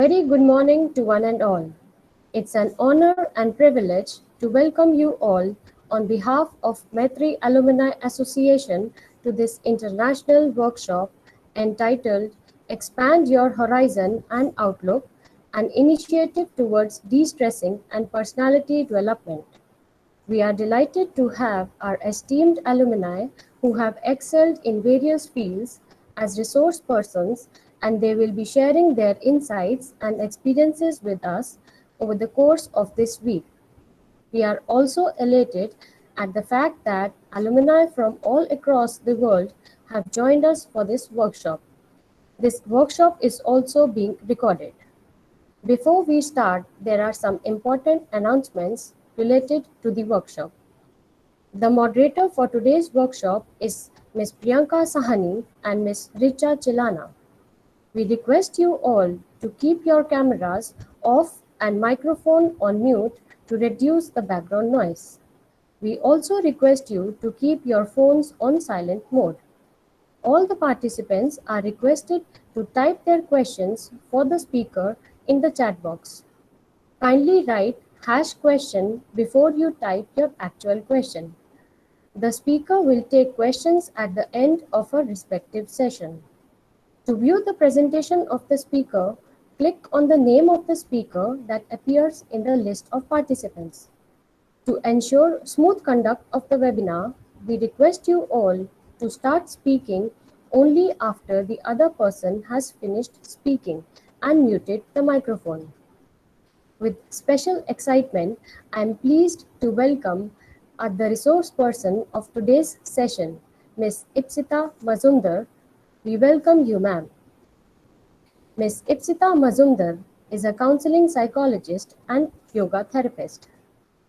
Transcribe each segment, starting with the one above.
Very good morning to one and all. It's an honor and privilege to welcome you all on behalf of Maitri Alumni Association to this international workshop entitled Expand Your Horizon and Outlook, an initiative towards de-stressing and personality development. We are delighted to have our esteemed alumni who have excelled in various fields as resource persons, and they will be sharing their insights and experiences with us over the course of this week. We are also elated at the fact that alumni from all across the world have joined us for this workshop. This workshop is also being recorded. Before we start, there are some important announcements related to the workshop. The moderator for today's workshop is Ms. Priyanka Sahani and Ms. Richa Chilana. We request you all to keep your cameras off and microphone on mute to reduce the background noise. We also request you to keep your phones on silent mode. All the participants are requested to type their questions for the speaker in the chat box. Kindly write #question before you type your actual question. The speaker will take questions at the end of her respective session. To view the presentation of the speaker, click on the name of the speaker that appears in the list of participants. To ensure smooth conduct of the webinar, we request you all to start speaking only after the other person has finished speaking and muted the microphone. With special excitement, I am pleased to welcome the resource person of today's session, Ms. Ipsita Mazumdar. We welcome you, ma'am. Ms. Ipsita Mazumdar is a counseling psychologist and yoga therapist.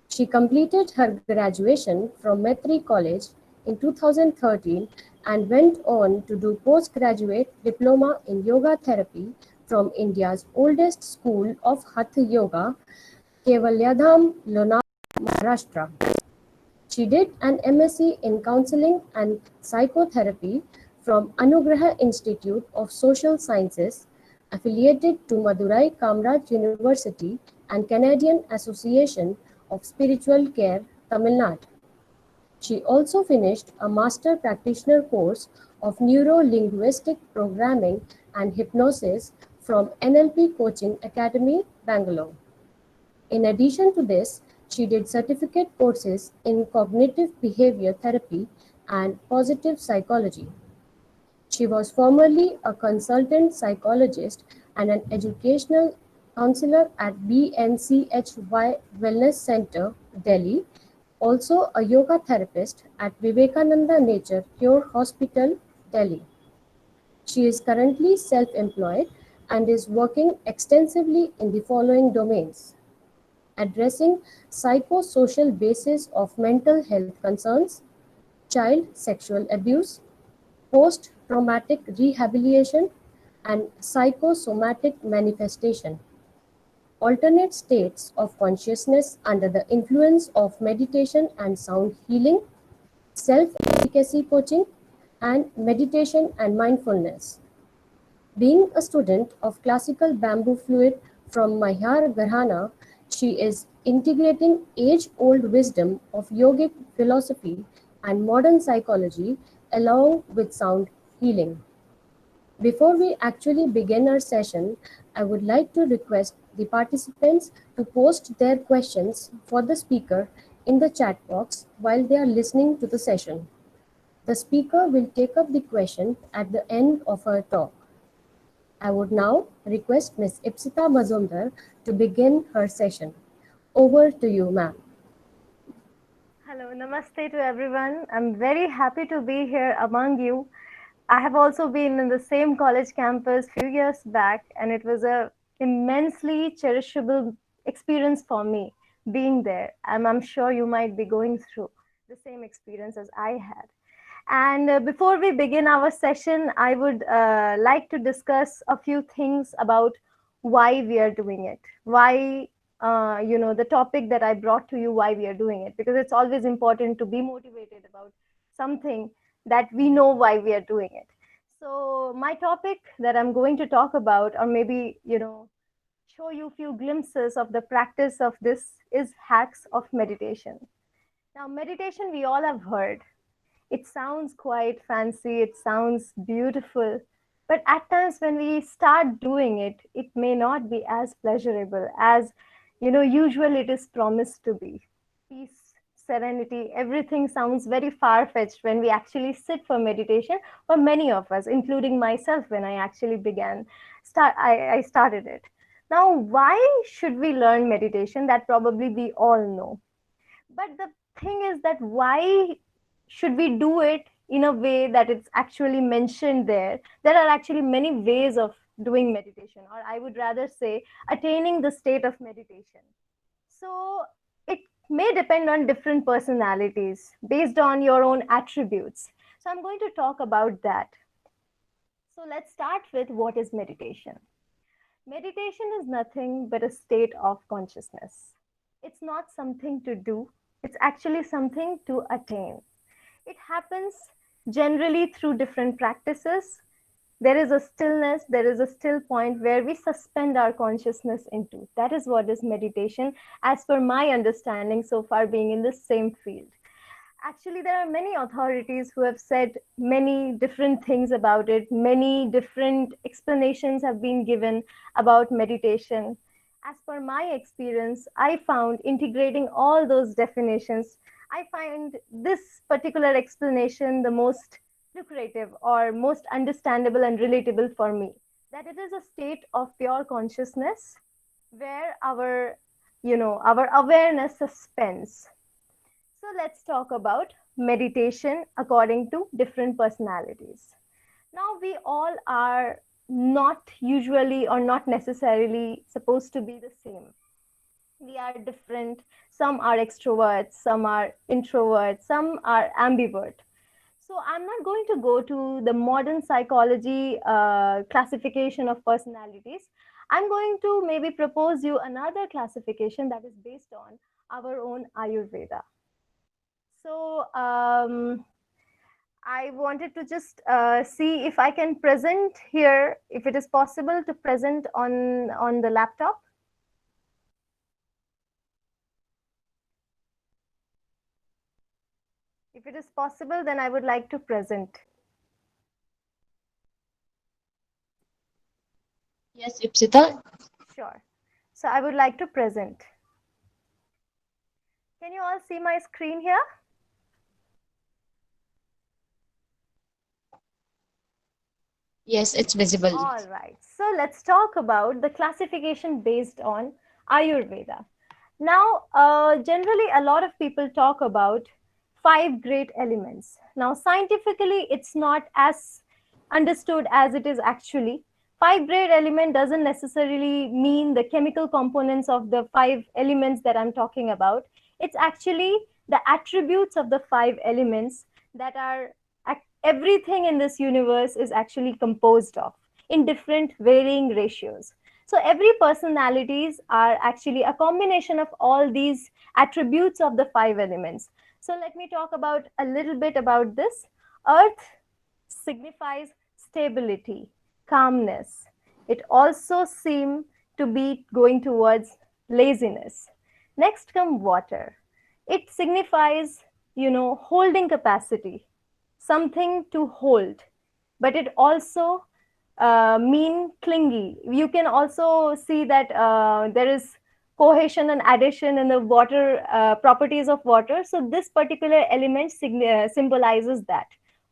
She completed her graduation from Maitri College in 2013 and went on to do postgraduate diploma in yoga therapy from India's oldest school of Hatha Yoga, Kevalyadham, Lonavala, Maharashtra. She did an MSc in Counseling and Psychotherapy from Anugraha Institute of Social Sciences, affiliated to Madurai Kamraj University and Canadian Association of Spiritual Care, Tamil Nadu. She also finished a master practitioner course of Neuro-Linguistic Programming and Hypnosis from NLP Coaching Academy, Bangalore. In addition to this, she did certificate courses in cognitive behavior therapy and positive psychology. She was formerly a consultant psychologist and an educational counselor at BNCHY Wellness Center, Delhi, also a yoga therapist at Vivekananda Nature Cure Hospital, Delhi. She is currently self-employed and is working extensively in the following domains: addressing psychosocial basis of mental health concerns, child sexual abuse, post-traumatic rehabilitation, and psychosomatic manifestation, alternate states of consciousness under the influence of meditation and sound healing, self-efficacy coaching, and meditation and mindfulness. Being a student of classical bamboo flute from Mahar Gharana, she is integrating age-old wisdom of yogic philosophy and modern psychology along with sound healing. Before we actually begin our session, I would like to request the participants to post their questions for the speaker in the chat box while they are listening to the session. The speaker will take up the question at the end of her talk. I would now request Ms. Ipsita Mazumdar to begin her session. Over to you, ma'am. Hello, namaste to everyone. I'm very happy to be here among you. I have also been in the same college campus few years back, and it was a immensely cherishable experience for me being there. I'm sure you might be going through the same experience as I had. And before we begin our session, I would like to discuss a few things about why we are doing it, why the topic that I brought to you, why we are doing it, because it's always important to be motivated about something that we know why we are doing it. So my topic that I'm going to talk about, or maybe show you a few glimpses of the practice of this is hacks of meditation. Now, meditation we all have heard. It sounds quite fancy, it sounds beautiful, but at times when we start doing it, it may not be as pleasurable as usually it is promised to be. Peace, serenity, everything sounds very far-fetched when we actually sit for meditation. For many of us, including myself, when I actually I started it. Now, why should we learn meditation? That probably we all know. But the thing is that why should we do it in a way that it's actually mentioned there? There are actually many ways of doing meditation, or I would rather say attaining the state of meditation. So it may depend on different personalities based on your own attributes. So I'm going to talk about that. So let's start with what is meditation. Meditation is nothing but a state of consciousness. It's not something to do, it's actually something to attain. It happens generally through different practices. There is a stillness, there is a still point where we suspend our consciousness into. That is what is meditation, as per my understanding so far, being in the same field. Actually, there are many authorities who have said many different things about it. Many different explanations have been given about meditation. As per my experience, I found integrating all those definitions, I find this particular explanation the most lucrative or most understandable and relatable for me. That it is a state of pure consciousness where our awareness suspends. So let's talk about meditation according to different personalities. Now, we all are not usually or not necessarily supposed to be the same. We are different. Some are extroverts, some are introverts, some are ambivert. So I'm not going to go to the modern psychology classification of personalities. I'm going to maybe propose you another classification that is based on our own Ayurveda. So I wanted to just see if I can present here, if it is possible to present on the laptop. If it is possible, then I would like to present. Yes, Ipsita. Sure. So I would like to present. Can you all see my screen here? Yes, it's visible. All right. So let's talk about the classification based on Ayurveda. Now, generally, a lot of people talk about five great elements. Now, scientifically, it's not as understood as it is actually. Five great element doesn't necessarily mean the chemical components of the five elements that I'm talking about. It's actually the attributes of the five elements that are everything in this universe is actually composed of in different varying ratios. So every personalities are actually a combination of all these attributes of the five elements. So let me talk about a little bit about this. Earth signifies stability, calmness. It also seems to be going towards laziness. Next come water. It signifies, holding capacity, something to hold, but it also mean clingy. You can also see that there is cohesion and addition in the water properties of water. So this particular element symbolizes that.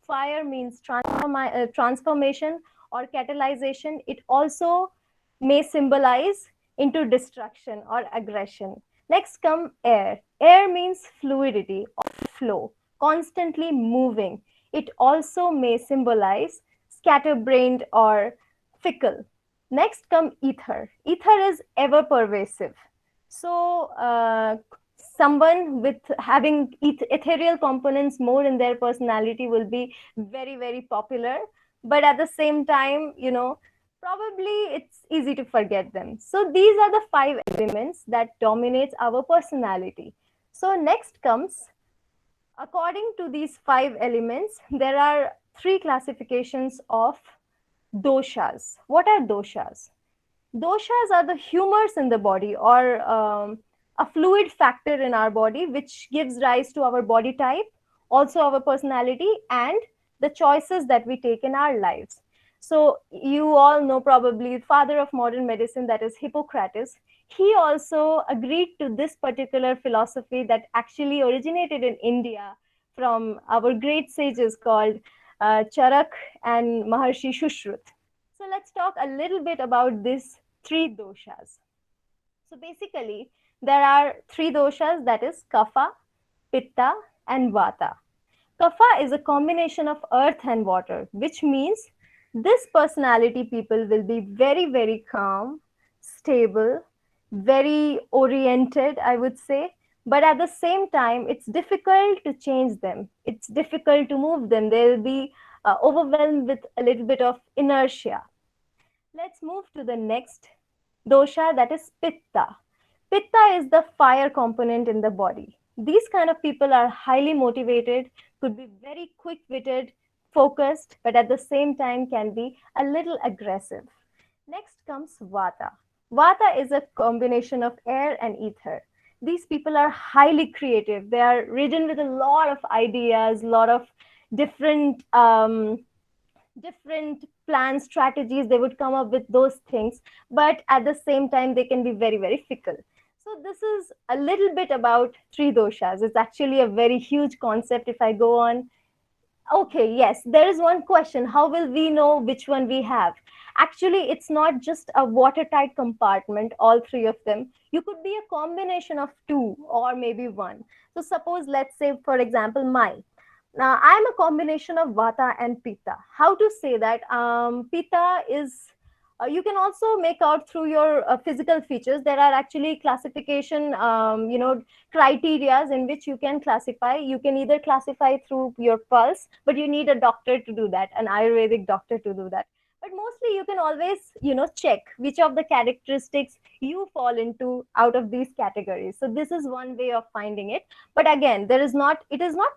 Fire means transformation or catalyzation. It also may symbolize into destruction or aggression. Next come air. Air means fluidity or flow, constantly moving. It also may symbolize scatterbrained or fickle. Next come ether. Ether is ever pervasive. So someone with having ethereal components more in their personality will be very, very popular. But at the same time, probably it's easy to forget them. So these are the five elements that dominates our personality. So next comes, according to these five elements, there are three classifications of doshas. What are doshas? Doshas are the humors in the body, or a fluid factor in our body, which gives rise to our body type, also our personality, and the choices that we take in our lives. So you all know probably father of modern medicine, that is Hippocrates. He also agreed to this particular philosophy that actually originated in India from our great sages called Charak and Maharshi Shushruth. So let's talk a little bit about these three doshas. So basically, there are three doshas, that is Kapha, Pitta, and Vata. Kapha is a combination of earth and water, which means this personality people will be very, very calm, stable, very oriented, I would say. But at the same time, it's difficult to change them. It's difficult to move them. They'll be overwhelmed with a little bit of inertia. Let's move to the next dosha, that is Pitta. Pitta is the fire component in the body. These kind of people are highly motivated, could be very quick witted, focused, but at the same time can be a little aggressive. Next comes Vata. Vata is a combination of air and ether. These people are highly creative. They are ridden with a lot of ideas, a lot of different different plans, strategies. They would come up with those things, but at the same time they can be very, very fickle. So this is a little bit about three doshas. It's actually a very huge concept if I go on. Okay, yes, there is one question: how will we know which one we have? Actually, it's not just a watertight compartment, all three of them. You could be a combination of two or maybe one. So suppose, let's say for example, my now, I'm a combination of Vata and Pitta. How to say that? Pitta is, you can also make out through your physical features. There are actually classification, criterias in which you can classify. You can either classify through your pulse, but you need a doctor to do that, an Ayurvedic doctor to do that. But mostly you can always, check which of the characteristics you fall into out of these categories. So this is one way of finding it, but again it is not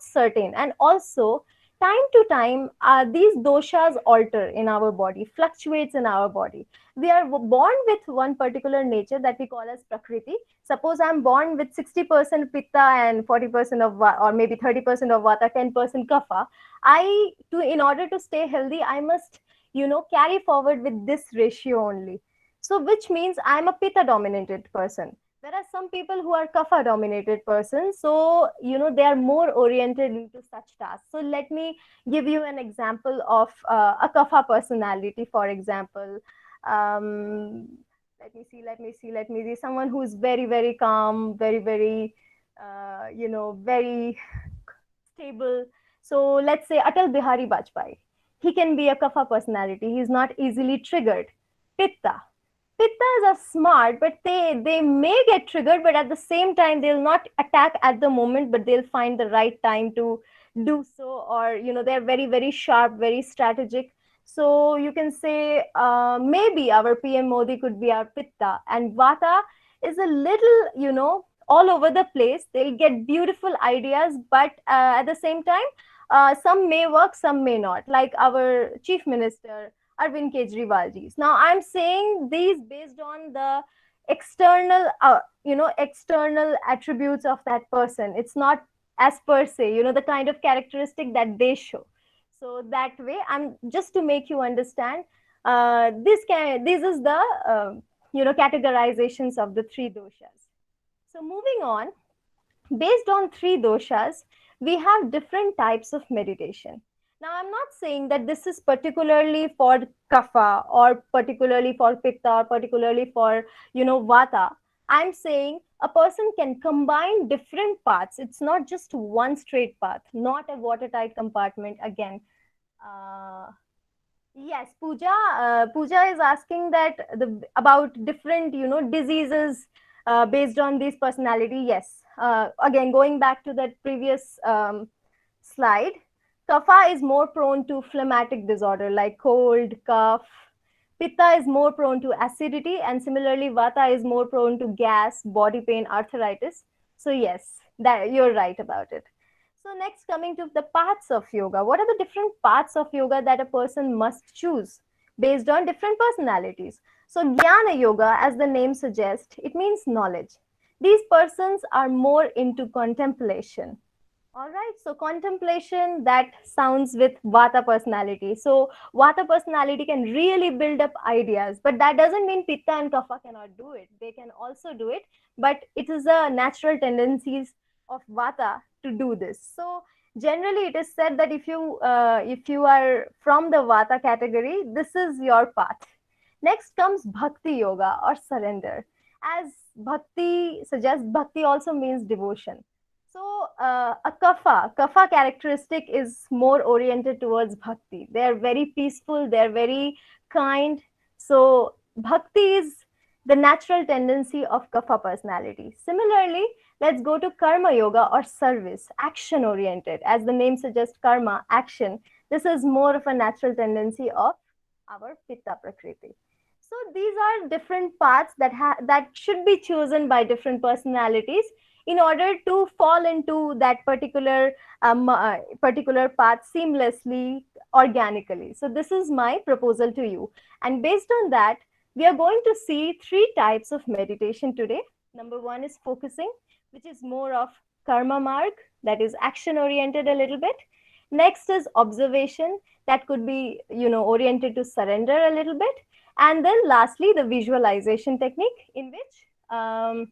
certain. And also time to time, these doshas alter in our body, fluctuates in our body. We are born with one particular nature that we call as prakriti. Suppose I'm born with 60% pitta and 40% of or maybe 30% of vata, 10% kapha. In order to stay healthy, I must carry forward with this ratio only. So which means I'm a pitta dominated person. There are some people who are kapha dominated persons, so they are more oriented into such tasks. So let me give you an example of a kapha personality. For example, um, let me see someone who is very, very calm, very, very very stable. So let's say Atal Bihari Vajpayee. He can be a kapha personality. He's not easily triggered. Pitta. Pittas are smart, but they may get triggered, but at the same time they'll not attack at the moment, but they'll find the right time to do so. Or they're very, very sharp, very strategic. So you can say maybe our PM Modi could be our pitta, and vata is a little all over the place. They'll get beautiful ideas, but at the same time, some may work, some may not, like our chief minister Arvind Kejriwal ji. Now, I'm saying these based on the external attributes of that person. It's not as per se, the kind of characteristic that they show. So that way, I'm just to make you understand. This is the categorizations of the three doshas. So moving on, based on three doshas, we have different types of meditation. Now, I'm not saying that this is particularly for kapha or particularly for pitta or particularly for, vata. I'm saying a person can combine different paths. It's not just one straight path, not a watertight compartment. Again, yes, Pooja. Pooja is asking that about different, diseases based on this personality. Yes. Again, going back to that previous slide, Kapha is more prone to phlegmatic disorder like cold, cough. Pitta is more prone to acidity, and similarly, Vata is more prone to gas, body pain, arthritis. So yes, that you're right about it. So next, coming to the paths of yoga. What are the different paths of yoga that a person must choose based on different personalities? So Jnana Yoga, as the name suggests, it means knowledge. These persons are more into contemplation. All right, so contemplation, that sounds with Vata personality. So Vata personality can really build up ideas, but that doesn't mean Pitta and Kapha cannot do it. They can also do it, but it is a natural tendencies of Vata to do this. So generally, it is said that if you are from the Vata category, this is your path. Next comes Bhakti Yoga or surrender. As Bhakti suggests, Bhakti also means devotion. So a kapha characteristic is more oriented towards bhakti. They are very peaceful. They are very kind. So bhakti is the natural tendency of kapha personality. Similarly, let's go to karma yoga or service, action oriented. As the name suggests, karma, action. This is more of a natural tendency of our pitta prakriti. So these are different paths that should be chosen by different personalities in order to fall into that particular path seamlessly, organically. So this is my proposal to you, and based on that, we are going to see three types of meditation today. Number one is focusing, which is more of karma marg, that is action oriented a little bit. Next is observation, that could be oriented to surrender a little bit. And then lastly, the visualization technique, in which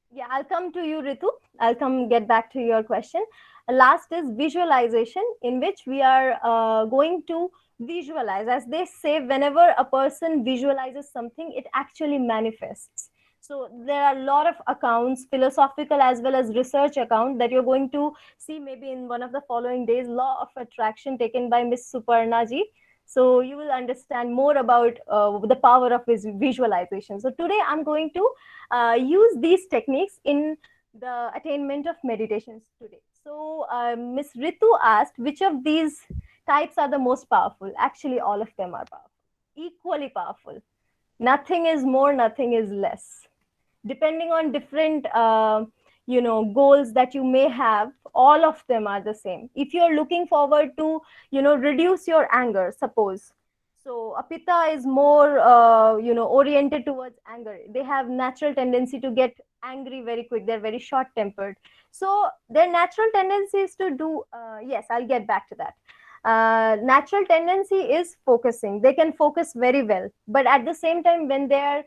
yeah, I'll come to you, Ritu. I'll get back to your question. Last is visualization, in which we are going to visualize. As they say, whenever a person visualizes something, it actually manifests. So there are a lot of accounts, philosophical as well as research account, that you're going to see maybe in one of the following days, Law of Attraction taken by Miss Suparna ji. So you will understand more about the power of visualization. So today I'm going to use these techniques in the attainment of meditations today. So Miss Ritu asked, which of these types are the most powerful? Actually, all of them are powerful, equally powerful. Nothing is more, nothing is less. Depending on different goals that you may have, all of them are the same. If you're looking forward to reduce your anger, suppose, so a pitta is more oriented towards anger. They have natural tendency to get angry very quick. They're very short tempered. So their natural tendency is to do yes, I'll get back to that. Natural tendency is focusing. They can focus very well, but at the same time, when they're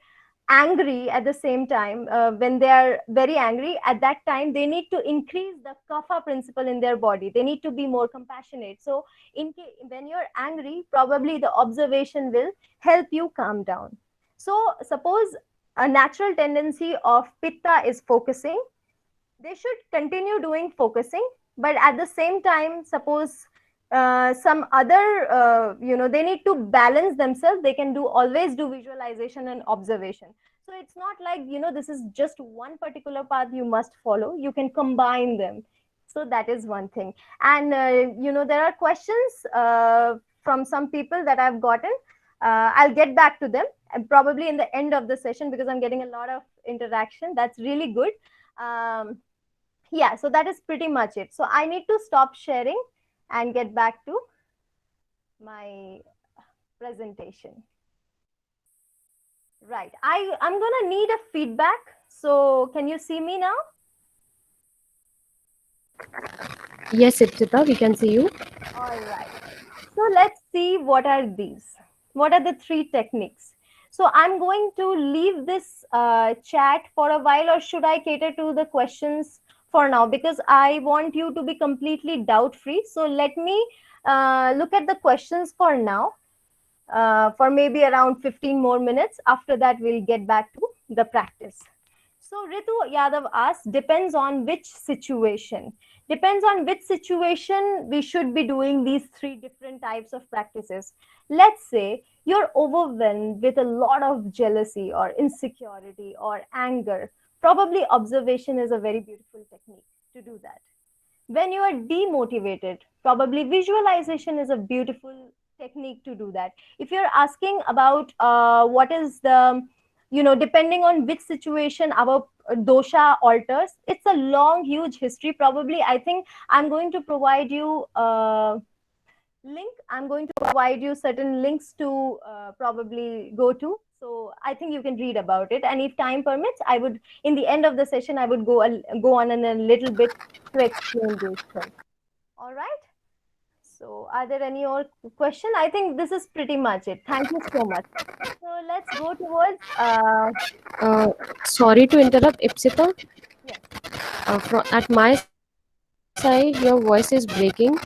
angry, at the same time, when they are very angry, at that time they need to increase the kapha principle in their body. They need to be more compassionate. So when you're angry, probably the observation will help you calm down. So suppose a natural tendency of pitta is focusing, they should continue doing focusing, but at the same time, suppose some other they need to balance themselves, they can always do visualization and observation. So it's not like this is just one particular path you must follow. You can combine them. So that is one thing. And there are questions from some people that I've gotten. I'll get back to them, and probably in the end of the session, because I'm getting a lot of interaction. That's really good. Yeah, so that is pretty much it. So I need to stop sharing and get back to my presentation. Right, I'm gonna need a feedback. So can you see me now? Yes, Ipsita, we can see you. All right. So let's see what are these. What are the three techniques? So I'm going to leave this chat for a while, or should I cater to the questions for now? Because I want you to be completely doubt-free. So let me look at the questions for now, for maybe around 15 more minutes. After that, we'll get back to the practice. So Ritu Yadav asks, depends on which situation. Depends on which situation we should be doing these three different types of practices. Let's say you're overwhelmed with a lot of jealousy or insecurity or anger. Probably observation is a very beautiful technique to do that. When you are demotivated, probably visualization is a beautiful technique to do that. If you're asking about what is the depending on which situation our dosha alters, it's a long, huge history. Probably, I think I'm going to provide you a link. I'm going to provide you certain links to probably go to. So I think you can read about it. And if time permits, I would, in the end of the session, I would go on in a little bit to explain these things. All right. So are there any more question? I think this is pretty much it. Thank you so much. So let's go towards, Sorry to interrupt, Ipsita. yes. At my side, your voice is breaking.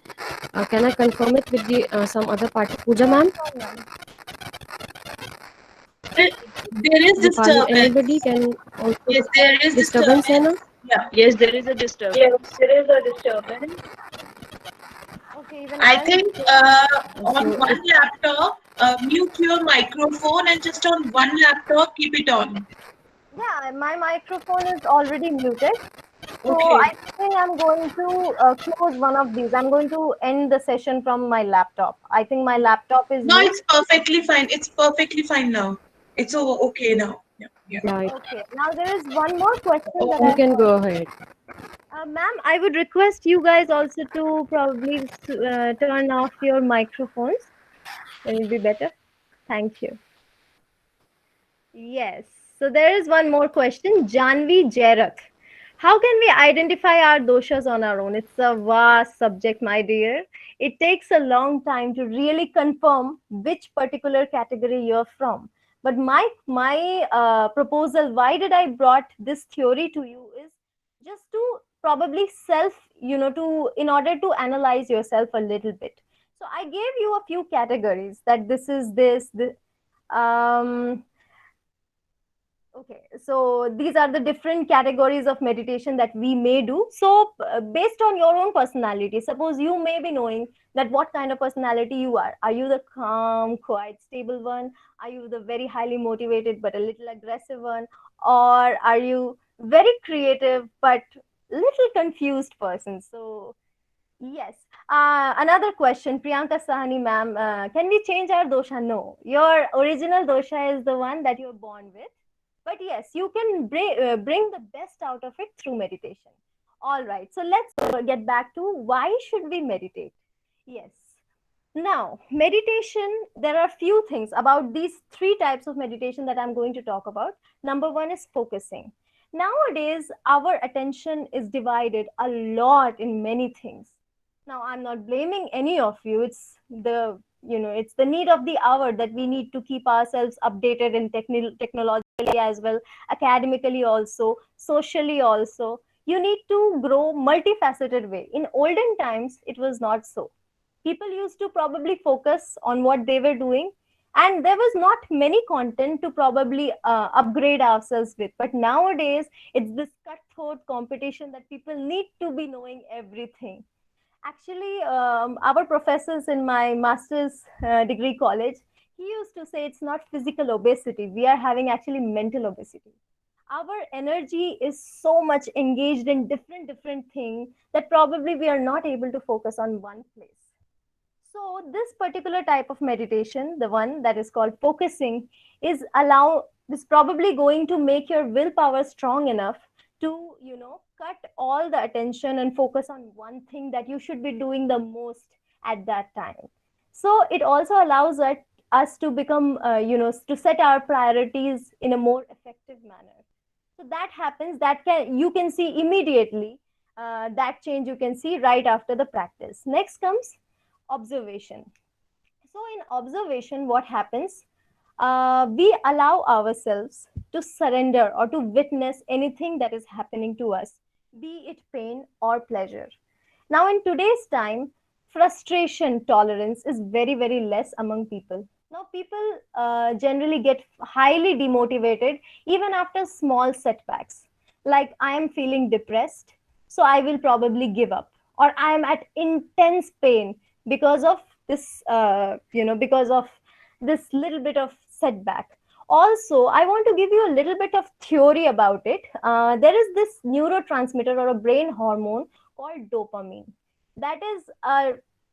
Can I confirm it with the some other party? Pooja ma'am, Sure, sure, ma'am. There is Dipali, anybody disturbance. can also Yes, there is disturbance है disturbance. ना? Yeah. Yes, there is a Yes, disturbance. there is a disturbance. Okay, even I I'm think on So one laptop, mute your microphone and just on one laptop, keep it on. yeah, my microphone is already muted. So Okay. I think I'm going to close one of these. I'm going to end the session from my laptop. I think my laptop is No, mute. it's perfectly fine. It's perfectly fine now. It's okay now. Yeah. Yeah. yeah, Okay, now there is one more question that you I've can got. go ahead. Ma'am, I would request you guys also to probably turn off your microphones. Then it'll be better. Thank you. Yes. So there is one more question. Janvi Jarak. How can we identify our doshas on our own? It's a vast subject, my dear. It takes a long time to really confirm which particular category you're from. But my proposal, why did I brought this theory to you, is just to probably self, to in order to analyze yourself a little bit. So I gave you a few categories that this is this. Um, Okay, so these are the different categories of meditation that we may do. So, based on your own personality, suppose you may be knowing that what kind of personality you are. Are you the calm, quiet, stable one? Are you the very highly motivated but a little aggressive one? Or are you very creative but little confused person? So, yes. Another question, Priyanka Sahani ma'am, can we change our dosha? No. Your original dosha is the one that you're born with. But yes, you can bring the best out of it through meditation. All right. So let's get back to why should we meditate? Yes. Now, meditation, there are few things about these three types of meditation that I'm going to talk about. Number one is focusing. Nowadays, our attention is divided a lot in many things. Now, I'm not blaming any of you. It's the need of the hour that we need to keep ourselves updated in technologically as well, academically also, socially also. You need to grow multifaceted way. In olden times, it was not so. People used to probably focus on what they were doing, and there was not many content to probably upgrade ourselves with. But nowadays it's this cutthroat competition that people need to be knowing everything. Actually, our professors in my master's degree college, he used to say it's not physical obesity, we are having actually mental obesity. Our energy is so much engaged in different things that probably we are not able to focus on one place. So this particular type of meditation, the one that is called focusing, is probably going to make your willpower strong enough to, cut all the attention and focus on one thing that you should be doing the most at that time. So it also allows us to become, to set our priorities in a more effective manner. So that happens, you can see immediately, that change you can see right after the practice. Next comes observation. So in observation, what happens, we allow ourselves to surrender or to witness anything that is happening to us, be it pain or pleasure. Now in today's time, frustration tolerance is very less among people. Now people generally get highly demotivated even after small setbacks, like I am feeling depressed, so I will probably give up, or I am at intense pain because of because of this little bit of setback. Also, I want to give you a little bit of theory about it. There is this neurotransmitter or a brain hormone called dopamine. That is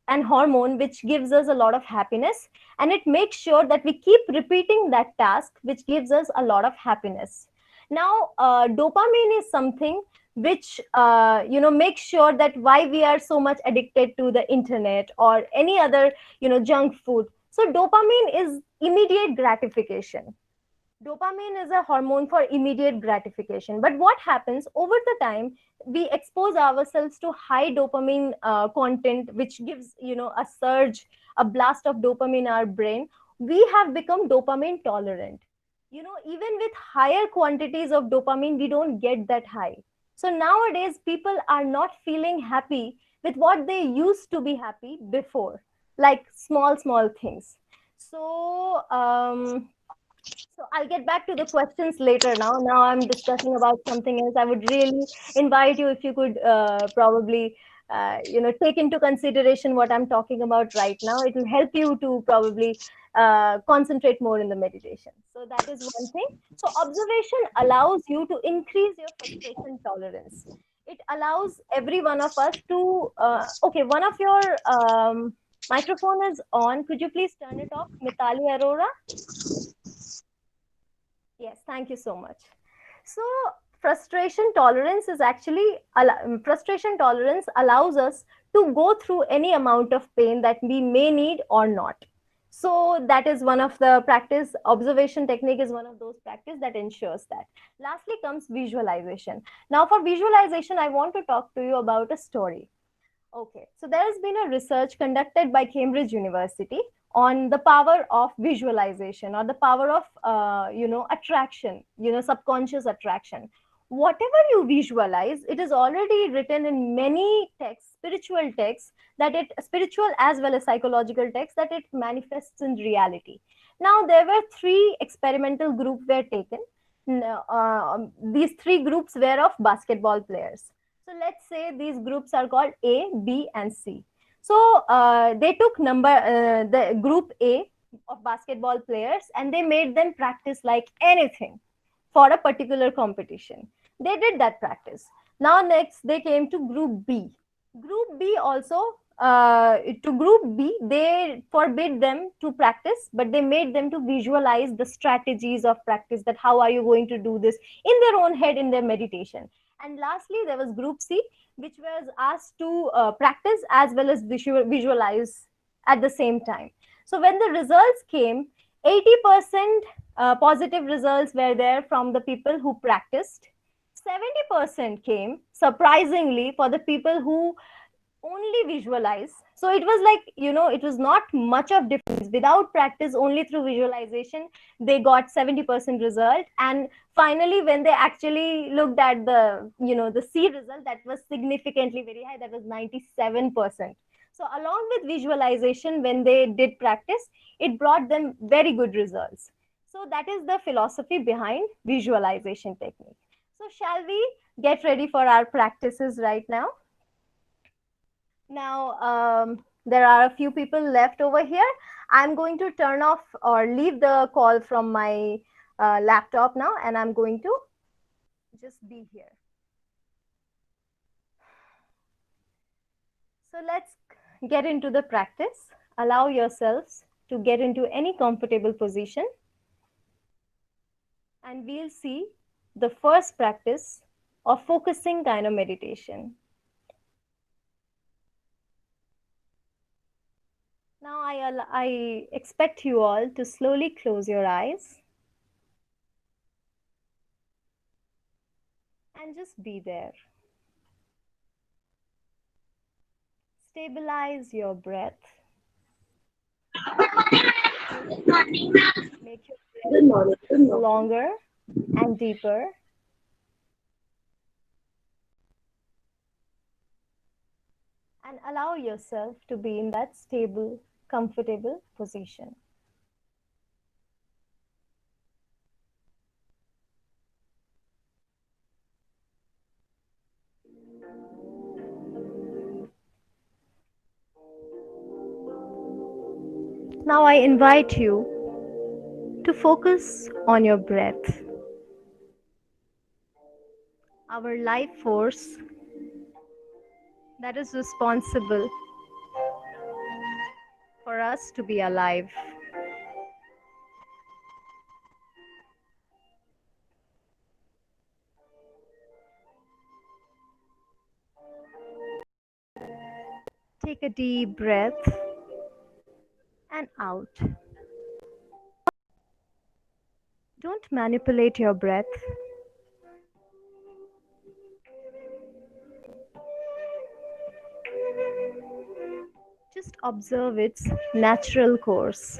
an hormone which gives us a lot of happiness, and it makes sure that we keep repeating that task which gives us a lot of happiness. Now dopamine is something which makes sure that why we are so much addicted to the internet or any other junk food. So dopamine is immediate gratification. Dopamine is a hormone for immediate gratification. But what happens over the time, we expose ourselves to high dopamine content, which gives, a surge, a blast of dopamine in our brain. We have become dopamine tolerant. Even with higher quantities of dopamine, we don't get that high. So nowadays, people are not feeling happy with what they used to be happy before, like small, small things. So, so I'll get back to the questions later now. Now I'm discussing about something else. I would really invite you if you could probably, take into consideration what I'm talking about right now. It will help you to probably concentrate more in the meditation. So that is one thing. So observation allows you to increase your frustration tolerance. It allows every one of us to, okay, one of your microphone is on. Could you please turn it off, Mitali Arora? Yes, thank you so much. So, frustration tolerance is actually frustration tolerance allows us to go through any amount of pain that we may need or not. So that is one of the practice. Observation technique is one of those practice that ensures that. Lastly comes visualization. Now, for visualization, I want to talk to you about a story. Okay, so there has been a research conducted by Cambridge University on the power of visualization or the power of attraction, subconscious attraction. Whatever you visualize, it is already written in many texts, spiritual texts, that it spiritual as well as psychological texts, that it manifests in reality. Now there were three experimental groups were taken. These three groups were of basketball players. So let's say these groups are called A, B, and C. So they took the group A of basketball players and they made them practice like anything for a particular competition. They did that practice. Now next they came to group B. Group B also, to group B, they forbid them to practice, but they made them to visualize the strategies of practice, that how are you going to do this in their own head in their meditation. And lastly, there was group C, which was asked to practice as well as visualize at the same time. So when the results came, 80% positive results were there from the people who practiced. 70% came, surprisingly, for the people who only visualize. So it was like, it was not much of difference. Without practice, only through visualization, they got 70% result. And finally, when they actually looked at the C result, that was significantly very high. That was 97%. So along with visualization, when they did practice, it brought them very good results. So that is the philosophy behind visualization technique. So shall we get ready for our practices right now? Now, there are a few people left over here. I'm going to turn off or leave the call from my laptop now, and I'm going to just be here. So let's get into the practice. Allow yourselves to get into any comfortable position. And we'll see the first practice of focusing kind of meditation. Now I expect you all to slowly close your eyes and just be there. Stabilize your breath. Make your breath longer and deeper. And allow yourself to be in that stable, comfortable position. Now I invite you to focus on your breath. Our life force that is responsible for us to be alive. Take a deep breath and out. Don't manipulate your breath. Just observe its natural course.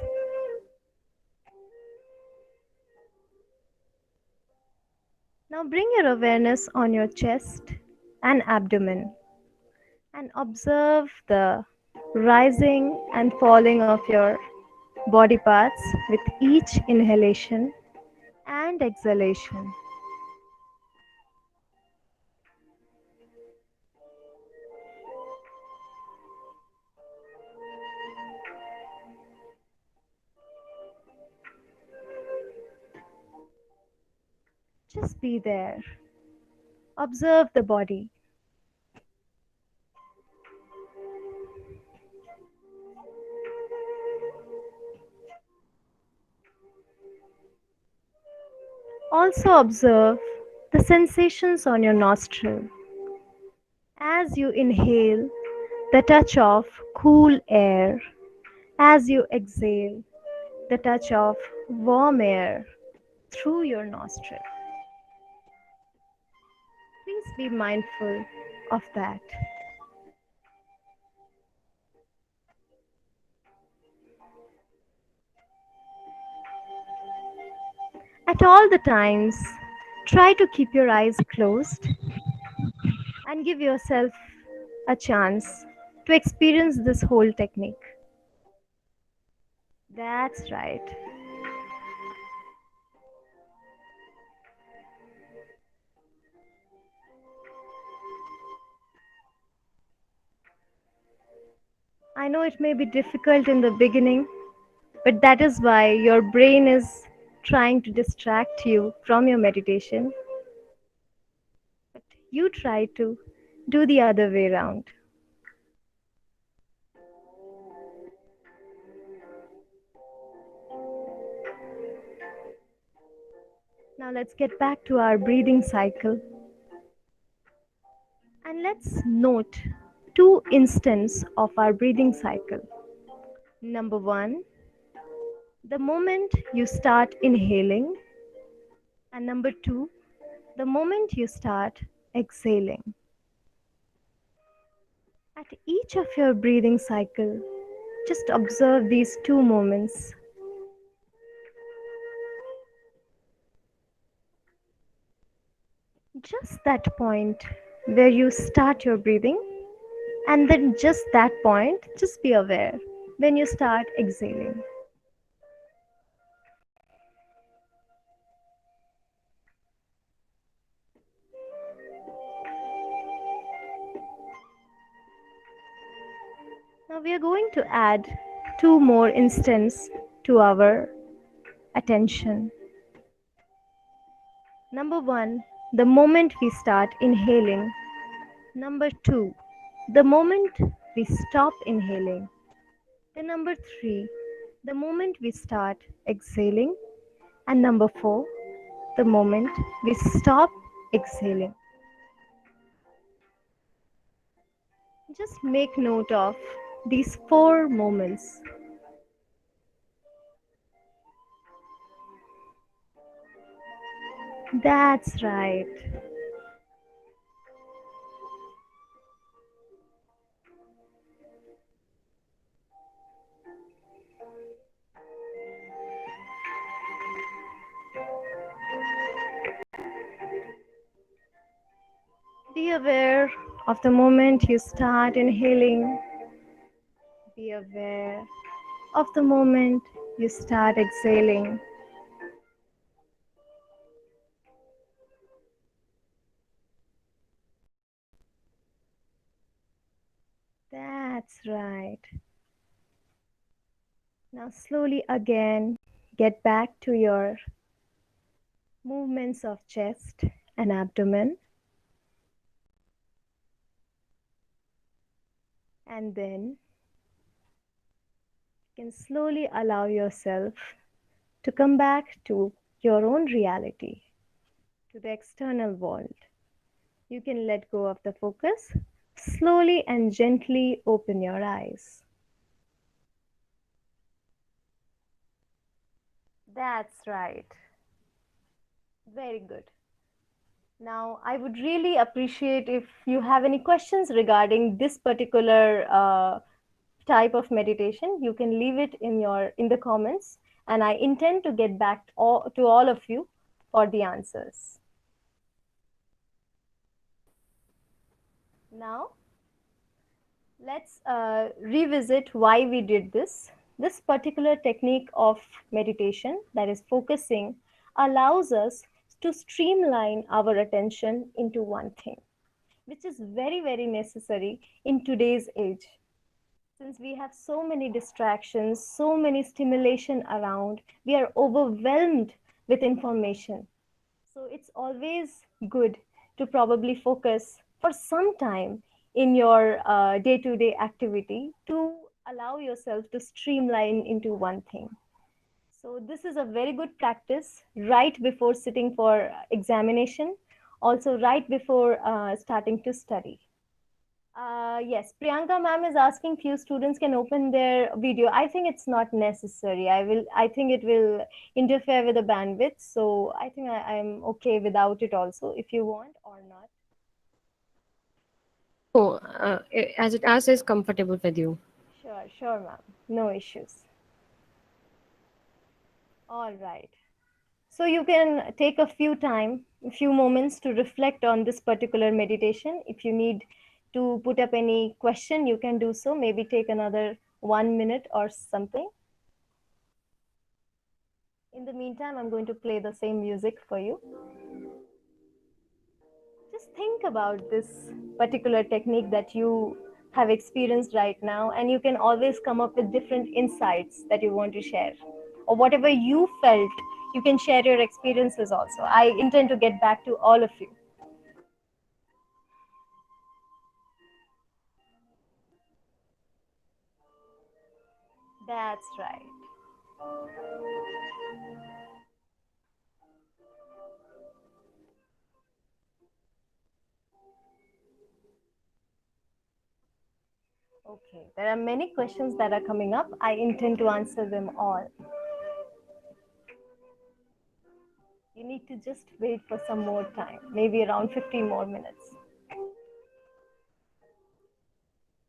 Now bring your awareness on your chest and abdomen and observe the rising and falling of your body parts with each inhalation and exhalation. Just be there. Observe the body. Also observe the sensations on your nostril. As you inhale, the touch of cool air. As you exhale, the touch of warm air through your nostril. Please be mindful of that. At all the times, try to keep your eyes closed and give yourself a chance to experience this whole technique. That's right. I know it may be difficult in the beginning, but that is why your brain is trying to distract you from your meditation. But you try to do the other way around. Now let's get back to our breathing cycle and let's note two instances of our breathing cycle. Number one, the moment you start inhaling, and number two, the moment you start exhaling. At each of your breathing cycle, just observe these two moments. Just that point where you start your breathing, and then just that point, just be aware when you start exhaling. Now we are going to add two more instances to our attention. Number one, the moment we start inhaling. Number two, the moment we stop inhaling. Then number three, the moment we start exhaling. And number four, the moment we stop exhaling. Just make note of these four moments. That's right. Be aware of the moment you start inhaling. Be aware of the moment you start exhaling. That's right. Now slowly again get back to your movements of chest and abdomen. And then you can slowly allow yourself to come back to your own reality, to the external world. You can let go of the focus. Slowly and gently open your eyes. That's right. Very good. Now, I would really appreciate if you have any questions regarding this particular type of meditation. You can leave it in the comments, and I intend to get back to all of you for the answers. Now, let's revisit why we did this. This particular technique of meditation, that is focusing, allows us to streamline our attention into one thing, which is very, very necessary in today's age. Since we have so many distractions, so many stimulation around, we are overwhelmed with information. So it's always good to probably focus for some time in your day-to-day activity to allow yourself to streamline into one thing. So this is a very good practice right before sitting for examination, also right before starting to study. Yes, Priyanka ma'am is asking few students can open their video. I think it's not necessary. I think it will interfere with the bandwidth. So I think I'm okay without it also if you want or not. Oh, as is comfortable with you. Sure, sure, ma'am. No issues. All right. So you can take a few moments to reflect on this particular meditation. If you need to put up any question, you can do so. Maybe take another 1 minute or something. In the meantime, I'm going to play the same music for you. Just think about this particular technique that you have experienced right now, and you can always come up with different insights that you want to share. Or whatever you felt, you can share your experiences also. I intend to get back to all of you. That's right. Okay, there are many questions that are coming up. I intend to answer them all. You need to just wait for some more time, maybe around 15 more minutes.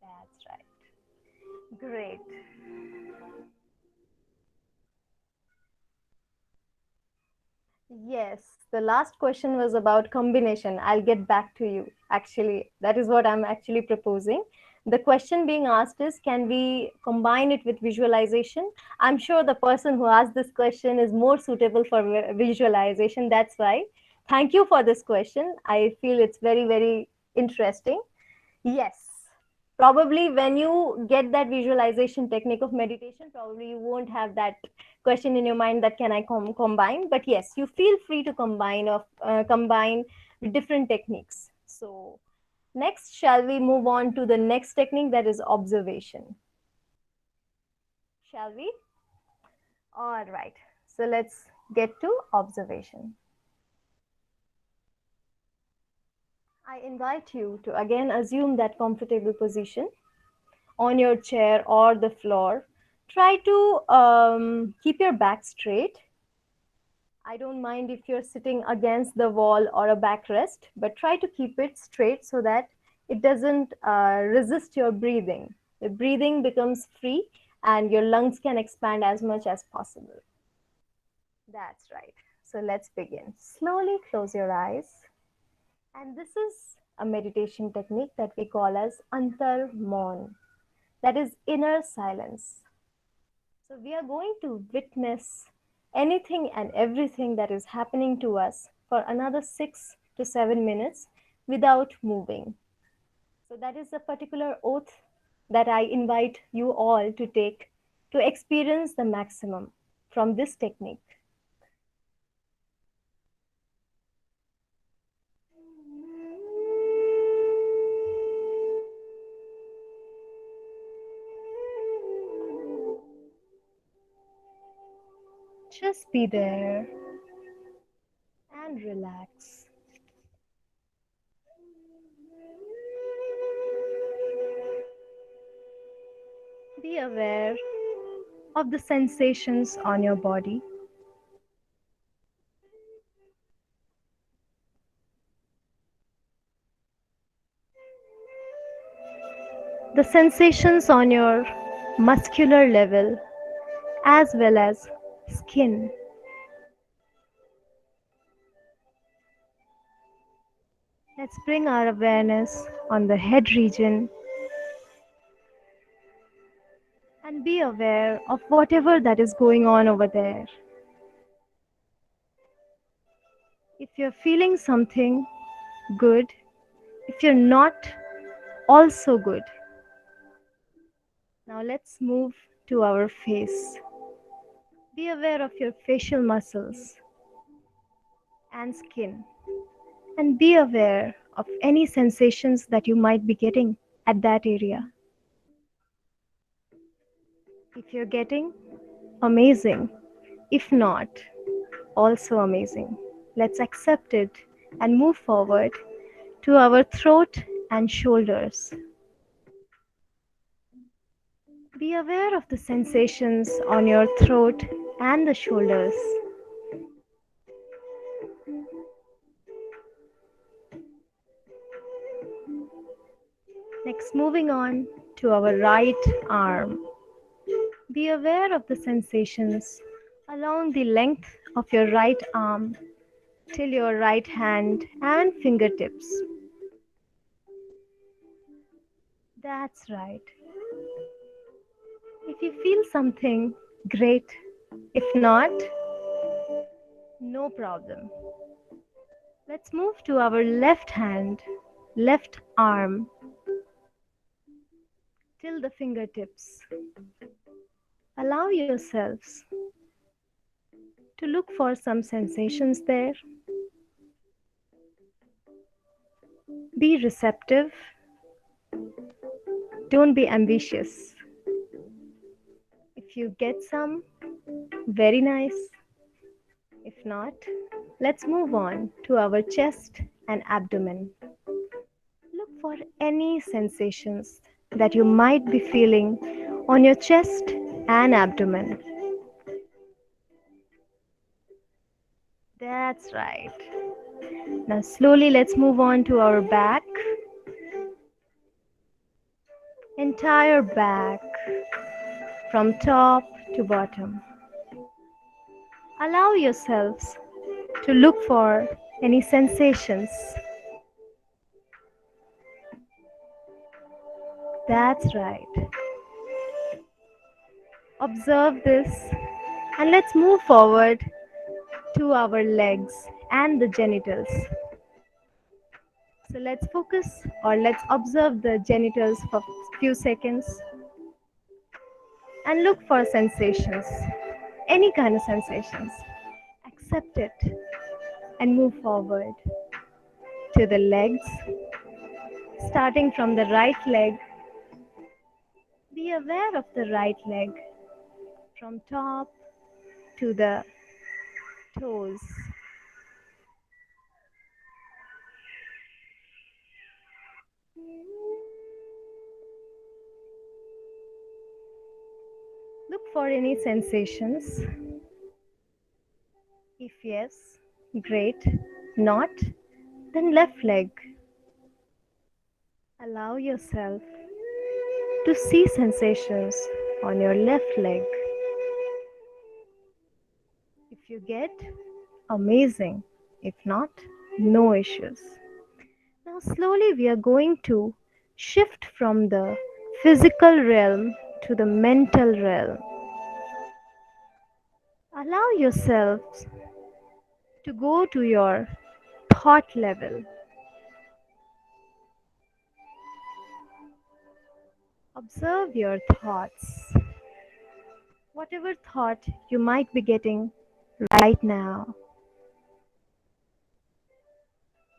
That's right. Great. Yes, the last question was about combination. I'll get back to you. Actually, that is what I'm actually proposing. The question being asked is, can we combine it with visualization? I'm sure the person who asked this question is more suitable for visualization. That's why. Thank you for this question. I feel it's very, very interesting. Yes, probably when you get that visualization technique of meditation, probably you won't have that question in your mind that can I combine. But yes, you feel free to combine with different techniques. So next, shall we move on to the next technique, that is observation? Shall we? All right. So let's get to observation. I invite you to again assume that comfortable position on your chair or the floor. Try to keep your back straight. I don't mind if you're sitting against the wall or a backrest, but try to keep it straight so that it doesn't resist your breathing. The breathing becomes free and your lungs can expand as much as possible. That's right. So let's begin. Slowly close your eyes. And this is a meditation technique that we call as Antar Maun, that is inner silence. So we are going to witness anything and everything that is happening to us for another 6 to 7 minutes without moving. So that is a particular oath that I invite you all to take to experience the maximum from this technique. Just be there and relax. Be aware of the sensations on your body. the sensations on your muscular level as well as skin. Let's bring our awareness on the head region and be aware of whatever that is going on over there. If you're feeling something good, if you're not, also good. Now let's move to our face. Be aware of your facial muscles and skin, and be aware of any sensations that you might be getting at that area. If you're getting, amazing. If not, also amazing. Let's accept it and move forward to our throat and shoulders. Be aware of the sensations on your throat and the shoulders. Next, moving on to our right arm. Be aware of the sensations along the length of your right arm till your right hand and fingertips. That's right. If you feel something, great. If not, no problem. Let's move to our left hand, left arm till the fingertips. Allow yourselves to look for some sensations there. Be receptive. Don't be ambitious. If you get some, very nice. If not, let's move on to our chest and abdomen. Look for any sensations that you might be feeling on your chest and abdomen. That's right. Now slowly let's move on to our back. Entire back from top to bottom. Allow yourselves to look for any sensations. That's right. Observe this and let's move forward to our legs and the genitals. So let's focus or let's observe the genitals for a few seconds and look for sensations, any kind of sensations. Accept it and move forward to the legs, starting from the right leg. Be aware of the right leg from top to the toes. Look for any sensations. If yes, great. Not, then left leg. Allow yourself to see sensations on your left leg. If you get, amazing. If not, no issues. Now slowly we are going to shift from the physical realm to the mental realm. Allow yourselves to go to your thought level. Observe your thoughts. Whatever thought you might be getting right now.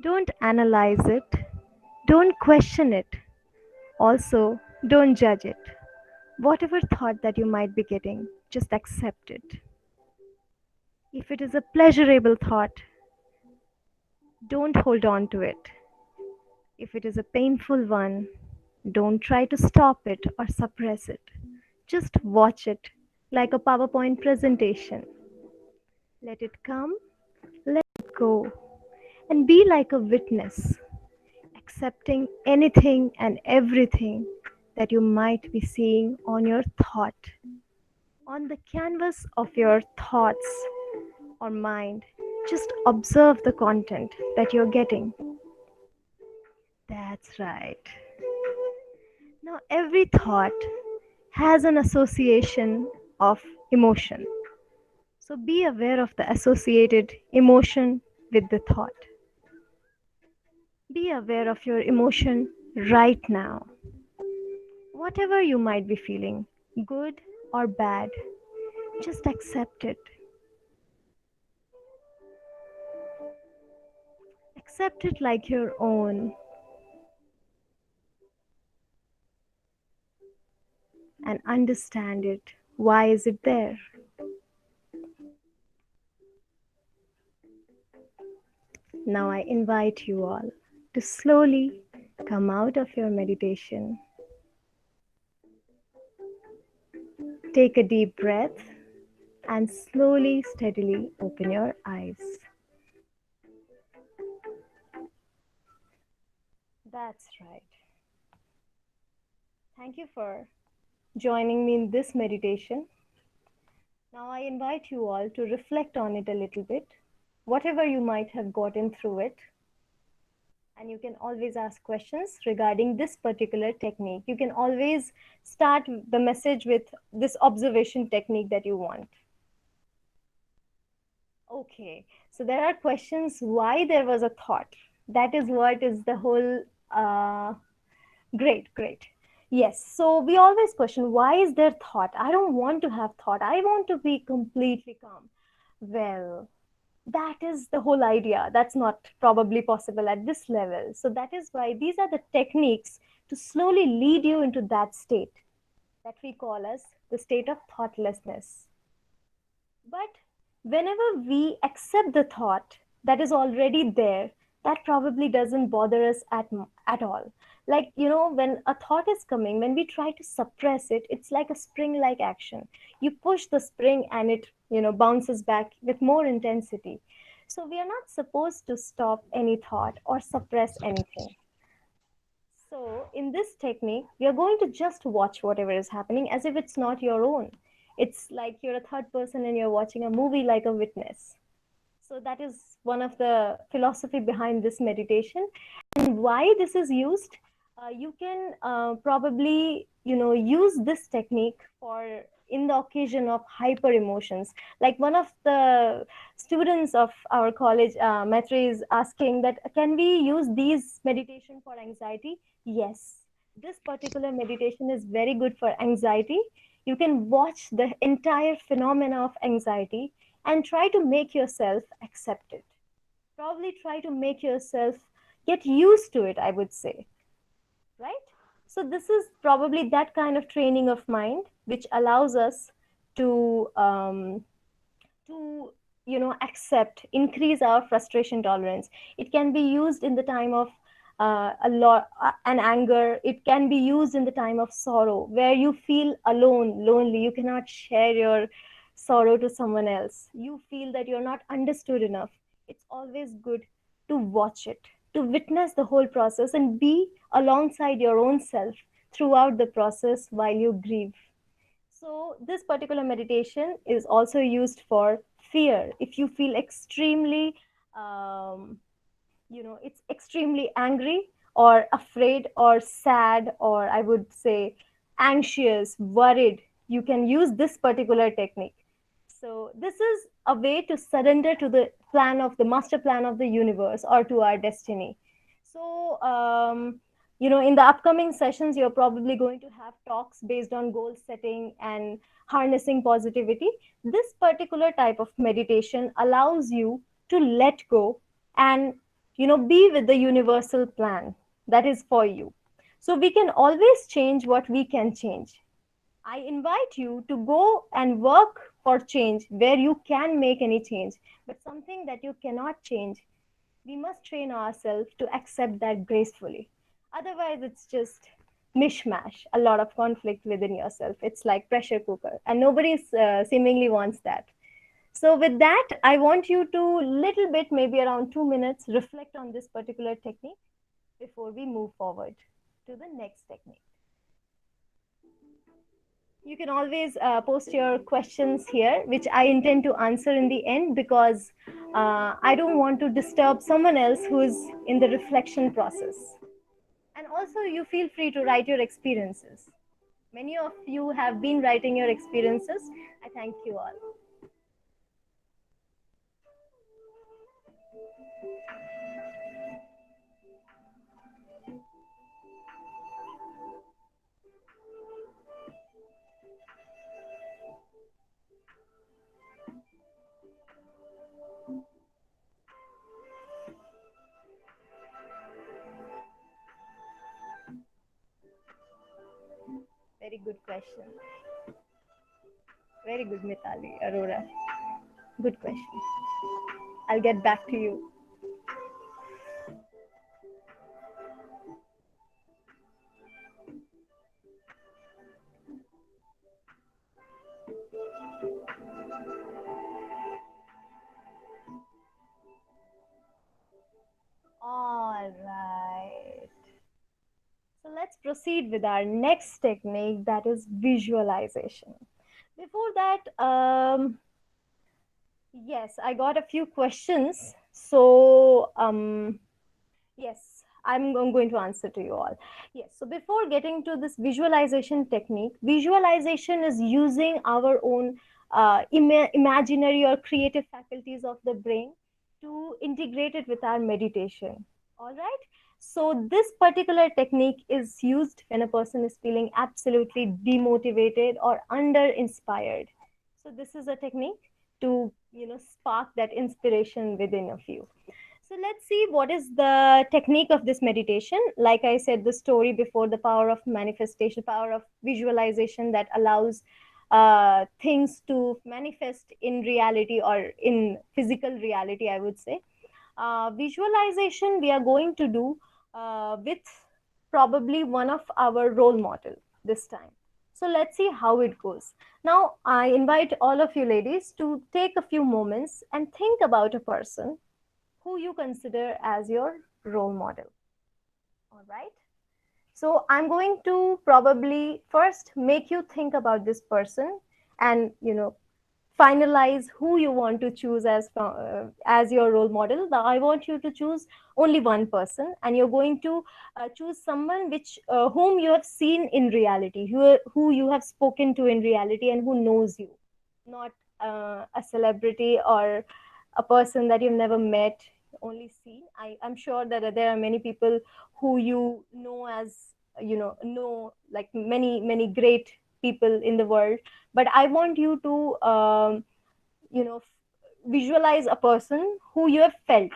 Don't analyze it. Don't question it. Also, don't judge it. Whatever thought that you might be getting, just accept it. If it is a pleasurable thought, don't hold on to it. If it is a painful one, don't try to stop it or suppress it. Just watch it like a PowerPoint presentation. Let it come, let it go, and be like a witness, accepting anything and everything that you might be seeing on your thought, on the canvas of your thoughts or mind. Just observe the content that you're getting. That's right. Now, every thought has an association of emotion. So be aware of the associated emotion with the thought. Be aware of your emotion right now. Whatever you might be feeling, good or bad, just accept it. Accept it like your own and understand it. Why is it there? Now I invite you all to slowly come out of your meditation. Take a deep breath and slowly, steadily open your eyes. That's right. Thank you for joining me in this meditation. Now I invite you all to reflect on it a little bit, whatever you might have gotten through it. And you can always ask questions regarding this particular technique. You can always start the message with this observation technique that you want. Okay, so there are questions why there was a thought. That is what is the whole great. Yes, so we always question, why is there thought? I don't want to have thought. I want to be completely calm. Well, that is the whole idea. That's not probably possible at this level. So that is why these are the techniques to slowly lead you into that state that we call as the state of thoughtlessness. But whenever we accept the thought that is already there, that probably doesn't bother us at all. Like, when a thought is coming, when we try to suppress it, it's like a spring like action. You push the spring and it, bounces back with more intensity. So we are not supposed to stop any thought or suppress anything. So in this technique, we are going to just watch whatever is happening as if it's not your own. It's like you're a third person and you're watching a movie like a witness. So that is one of the philosophy behind this meditation. And why this is used, you can probably, use this technique for in the occasion of hyper emotions. Like one of the students of our college, Maitri, is asking that, can we use these meditation for anxiety? Yes, this particular meditation is very good for anxiety. You can watch the entire phenomena of anxiety and try to make yourself accept it. Probably try to make yourself get used to it, I would say. Right? So this is probably that kind of training of mind which allows us to accept, increase our frustration tolerance. It can be used in the time of an anger. It can be used in the time of sorrow, where you feel alone, lonely. You cannot share your sorrow to someone else. You feel that you're not understood enough. It's always good to watch it, to witness the whole process and be alongside your own self throughout the process while you grieve. So this particular meditation is also used for fear. If you feel extremely, it's extremely angry or afraid or sad, or I would say anxious, worried, you can use this particular technique. So this is a way to surrender to the plan of the master plan of the universe or to our destiny. So, in the upcoming sessions, you're probably going to have talks based on goal setting and harnessing positivity. This particular type of meditation allows you to let go and, be with the universal plan that is for you. So we can always change what we can change. I invite you to go and work for change where you can make any change, but something that you cannot change, we must train ourselves to accept that gracefully. Otherwise, it's just mishmash, a lot of conflict within yourself. It's like pressure cooker, and nobody seemingly wants that. So with that, I want you to little bit, maybe around 2 minutes, reflect on this particular technique before we move forward to the next technique. You can always post your questions here, which I intend to answer in the end because I don't want to disturb someone else who is in the reflection process. And also, you feel free to write your experiences. Many of you have been writing your experiences. I thank you all. Very good question. Very good, Mitali, Arora. Good question. I'll get back to you. All right. So let's proceed with our next technique, that is visualization. Before that, yes, I got a few questions. So, yes, I'm going to answer to you all. Yes, so before getting to this visualization technique, visualization is using our own imaginary or creative faculties of the brain to integrate it with our meditation. All right. So this particular technique is used when a person is feeling absolutely demotivated or under inspired. So this is a technique to spark that inspiration within of you. So let's see what is the technique of this meditation. Like I said, the story before, the power of manifestation, power of visualization that allows things to manifest in reality or in physical reality, I would say. Visualization we are going to do with probably one of our role model this time. So let's see how it goes. Now, I invite all of you ladies to take a few moments and think about a person who you consider as your role model. All right. So I'm going to probably first make you think about this person and, finalize who you want to choose as your role model. Now I want you to choose only one person, and you're going to choose someone which whom you have seen in reality, who you have spoken to in reality, and who knows you, not a celebrity or a person that you've never met, only seen. I'm sure that there are many people who you know as know like many great people in the world, but I want you to you know visualize a person who you have felt,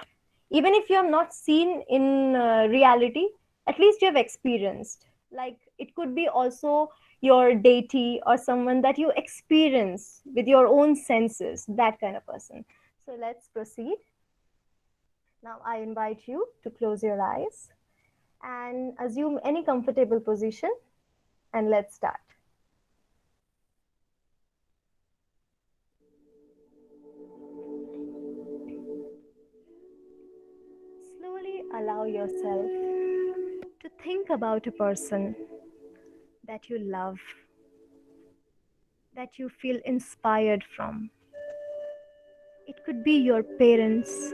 even if you have not seen in reality, at least you have experienced. Like it could be also your deity or someone that you experience with your own senses, that kind of person. So let's proceed. Now I invite you to close your eyes and assume any comfortable position, and let's start. Slowly allow yourself to think about a person that you love, that you feel inspired from. It could be your parents,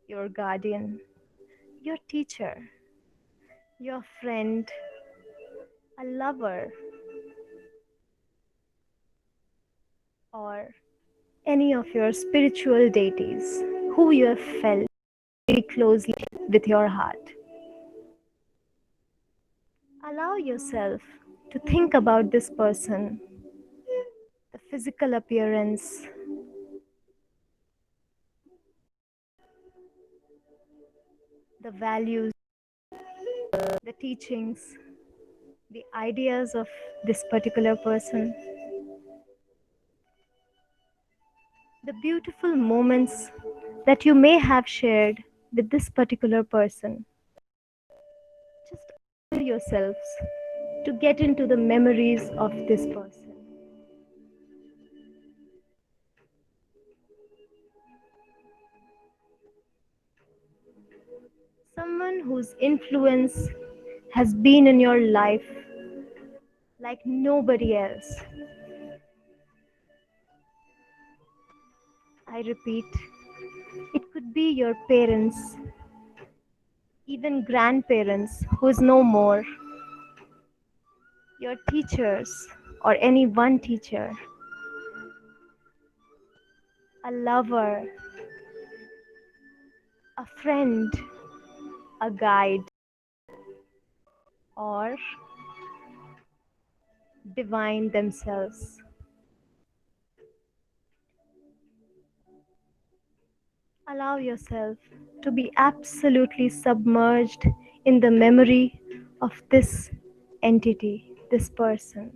your guardian, your teacher, your friend, a lover, or any of your spiritual deities who you have felt very closely with your heart. Allow yourself to think about this person, the physical appearance, the values, the teachings, the ideas of this particular person, the beautiful moments that you may have shared with this particular person. Just allow yourselves to get into the memories of this person. Someone whose influence has been in your life like nobody else. I repeat, it could be your parents, even grandparents who's no more, your teachers, or any one teacher, a lover, a friend, a guide, or divine themselves. Allow yourself to be absolutely submerged in the memory of this entity, this person.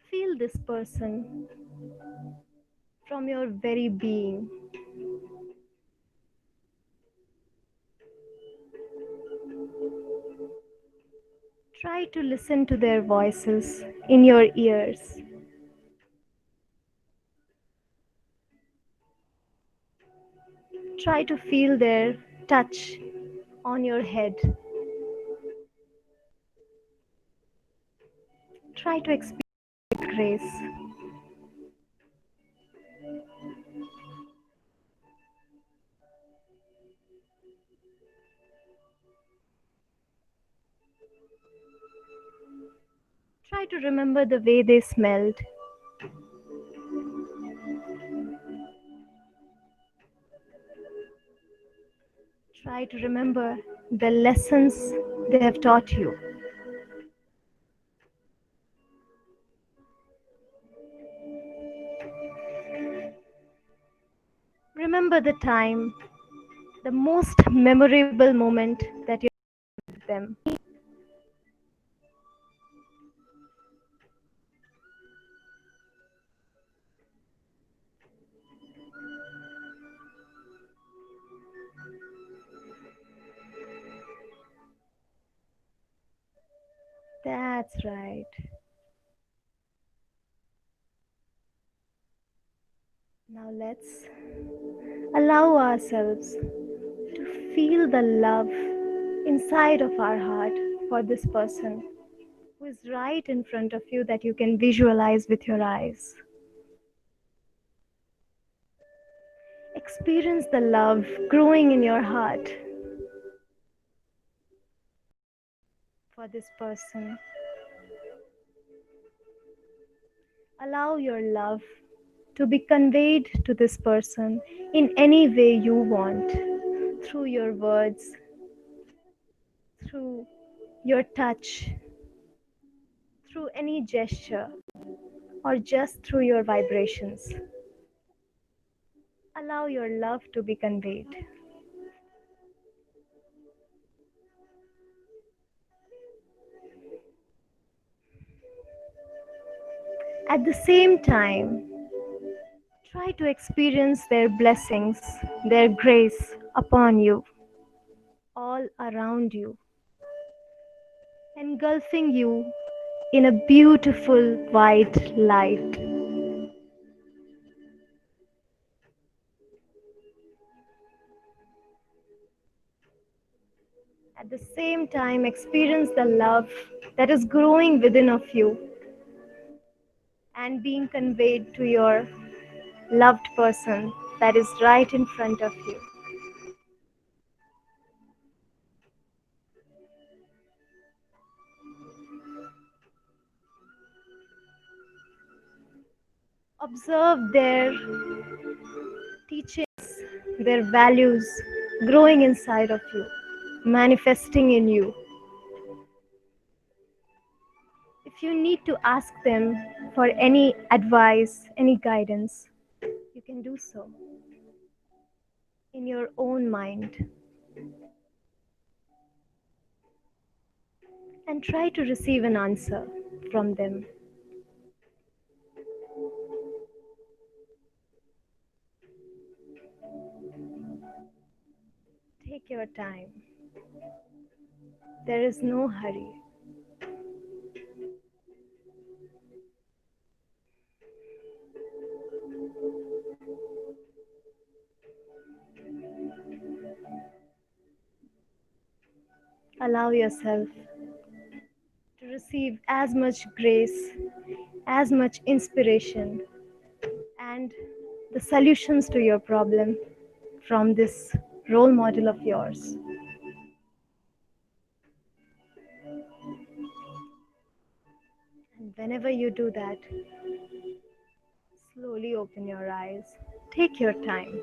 Feel this person from your very being. Try to listen to their voices in your ears. Try to feel their touch on your head. Try to experience grace. Try to remember the way they smelled. Try to remember the lessons they have taught you. Remember the time, the most memorable moment that you had with them. That's right. Now let's allow ourselves to feel the love inside of our heart for this person who is right in front of you that you can visualize with your eyes. Experience the love growing in your heart for this person. Allow your love to be conveyed to this person in any way you want, through your words, through your touch, through any gesture, or just through your vibrations. Allow your love to be conveyed. At the same time, try to experience their blessings, their grace upon you, all around you, engulfing you in a beautiful white light. At the same time, experience the love that is growing within of you and being conveyed to your loved person that is right in front of you. Observe their teachings, their values growing inside of you, manifesting in you. If you need to ask them for any advice, any guidance, you can do so in your own mind. And try to receive an answer from them. Take your time. There is no hurry. allow yourself to receive as much grace, as much inspiration, and the solutions to your problem from this role model of yours. And whenever you do that, slowly open your eyes. Take your time.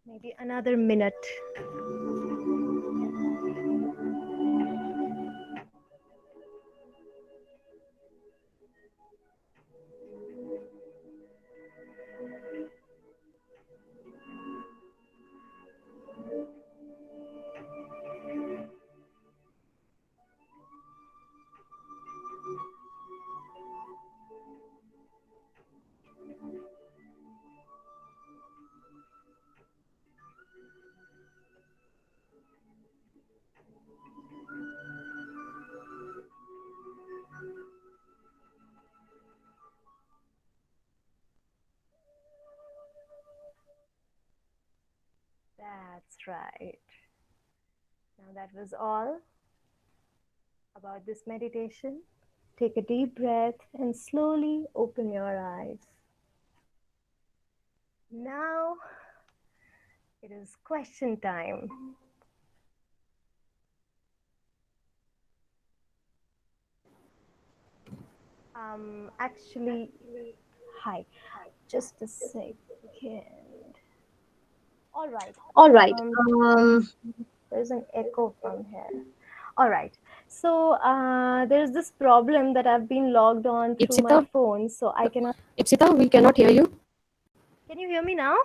Maybe another minute. That's right. Now that was all about this meditation. Take a deep breath and slowly open your eyes. Now it is question time. Actually, hi, just a second. All right. All right. There's an echo from here. All right. So there's this problem that I've been logged on through my Ipsita? phone, so I cannot. Ipsita, we cannot hear you. Can you hear me now?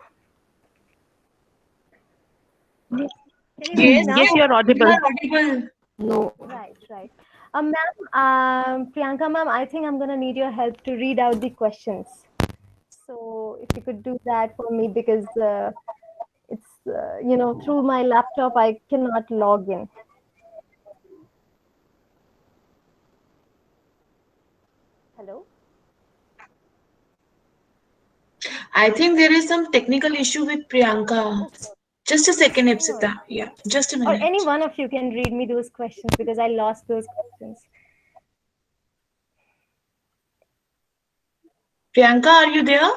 Can you hear Yes, me now? yes, you're audible. No. Right, right. Ma'am, Priyanka ma'am, I think I'm gonna need your help to read out the questions. So if you could do that for me, because it's through my laptop I cannot log in. Hello. I think there is some technical issue with Priyanka. Okay. Just a second, No Ipsita. worries. Yeah, just a Or minute. any one of you can read me those questions because I lost those questions. Priyanka, are you there?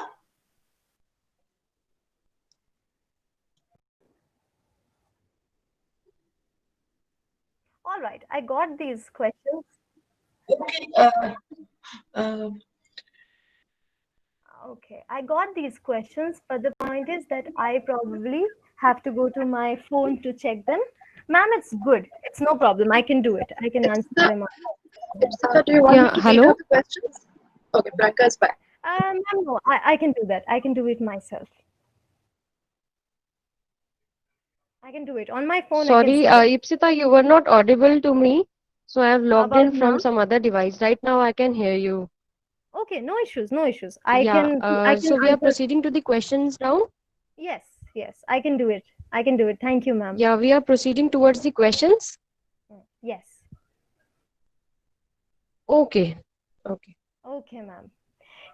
All right, I got these questions. Okay. Uh, Okay, I got these questions, but the point is that I probably have to go to my phone to check them. Ma'am, it's good. It's no problem. I can do it. I can answer them. Ipsita, do you want me to read out the questions? Okay, Priyanka is back. Ma'am, no, I can do that. I can do it myself. I can do it on my phone. I can Sorry, see them. Ipsita, you were not audible to me, so I have How logged about in now? from some other device. Right now, I can hear you. Okay, no issues, no issues. Yeah, I can so we are answer. proceeding to the questions now. Yes, yes, I can do it. I can do it. Thank you, ma'am. Yeah, we are proceeding towards the questions. Yes. Okay, okay. Okay, ma'am.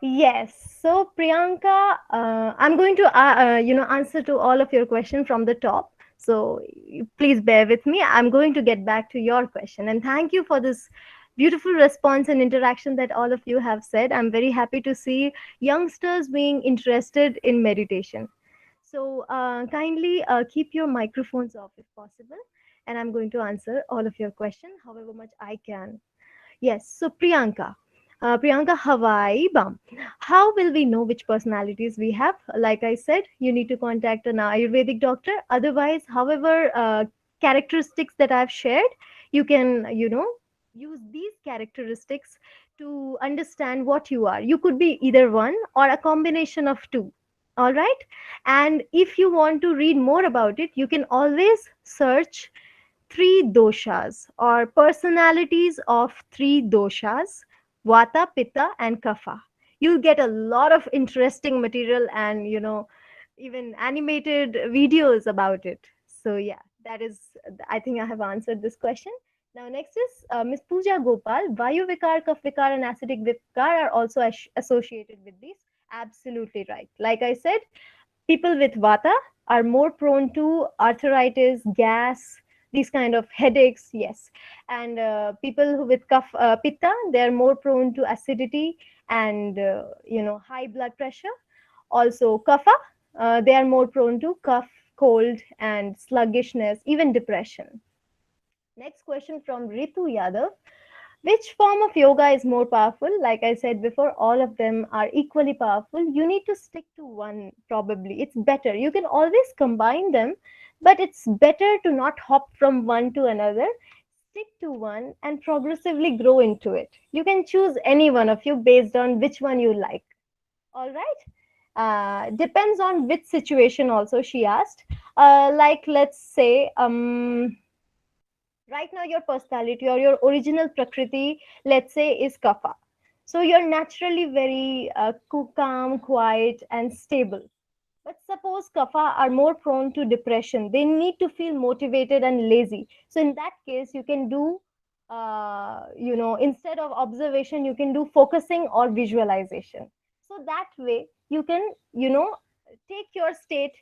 Yes. So, Priyanka, I'm going to answer to all of your questions from the top. So, please bear with me. I'm going to get back to your question. And thank you for this beautiful response and interaction that all of you have said. I'm very happy to see youngsters being interested in meditation. So, kindly keep your microphones off if possible. And I'm going to answer all of your questions, however much I can. Yes. So, Priyanka Hawaii Bam. How will we know which personalities we have? Like I said, you need to contact an Ayurvedic doctor. Otherwise, however, characteristics that I've shared, you can, use these characteristics to understand what you are. You could be either one or a combination of two. All right. And if you want to read more about it, you can always search three doshas or personalities of three doshas, vata, pitta, and kapha. You'll get a lot of interesting material and, even animated videos about it. So, yeah, that is, I think I have answered this question. Now, next is Ms. Pooja Gopal. Vayu Vikar, Kaph Vikar, and acidic Vikar are also associated with these. Absolutely right. Like I said, People with vata are more prone to arthritis, gas, these kind of headaches, yes. And with pitta, they're more prone to acidity and high blood pressure. Also kapha, they are more prone to cough, cold, and sluggishness, even depression. Next question from Ritu Yadav. Which form of yoga is more powerful? Like I said before, all of them are equally powerful. You need to stick to one, probably. It's better. You can always combine them, but it's better to not hop from one to another. Stick to one and progressively grow into it. You can choose any one of you based on which one you like. All right. Depends on which situation also, she asked. Like, let's say, right now your personality or your original prakriti, let's say, is kapha. So you're naturally very calm, quiet, and stable. But suppose kapha are more prone to depression. They need to feel motivated and lazy. So in that case, you can do, instead of observation, you can do focusing or visualization. So that way, you can, take your state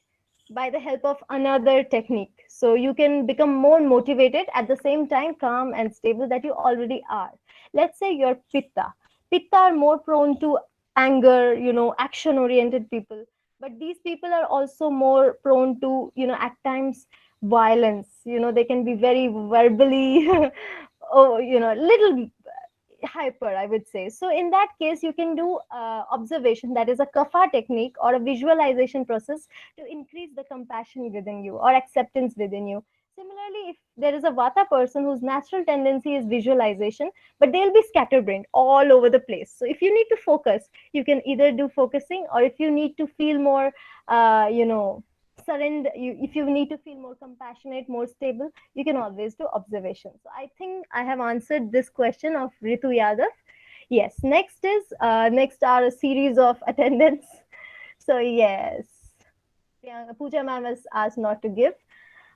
by the help of another technique. So you can become more motivated at the same time calm and stable that you already are. Let's say you're pitta. Pitta are more prone to anger, action oriented people. But these people are also more prone to, at times violence. They can be very verbally, oh, little hyper, I would say. So in that case, you can do observation, that is a kapha technique or a visualization process to increase the compassion within you or acceptance within you. Similarly, if there is a vata person whose natural tendency is visualization, but they'll be scatterbrained all over the place. So if you need to focus, you can either do focusing, or if you need to feel more, surrender, if you need to feel more compassionate, more stable, you can always do observation. So I think I have answered this question of Ritu Yadav. Yes, next are a series of attendants. So yes, Pooja ma'am has asked not to give.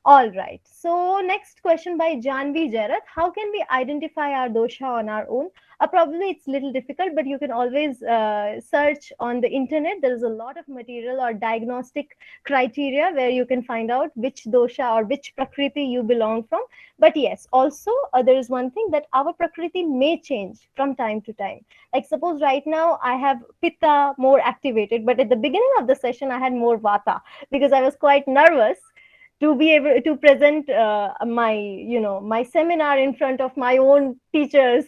All right. So next question by Janvi Jarat. How can we identify our dosha on our own? Probably it's a little difficult, but you can always search on the internet. There is a lot of material or diagnostic criteria where you can find out which dosha or which prakriti you belong from. But yes, also there is one thing, that our prakriti may change from time to time. Like suppose right now I have pitta more activated, but at the beginning of the session I had more vata because I was quite nervous to be able to present my seminar in front of my own teachers,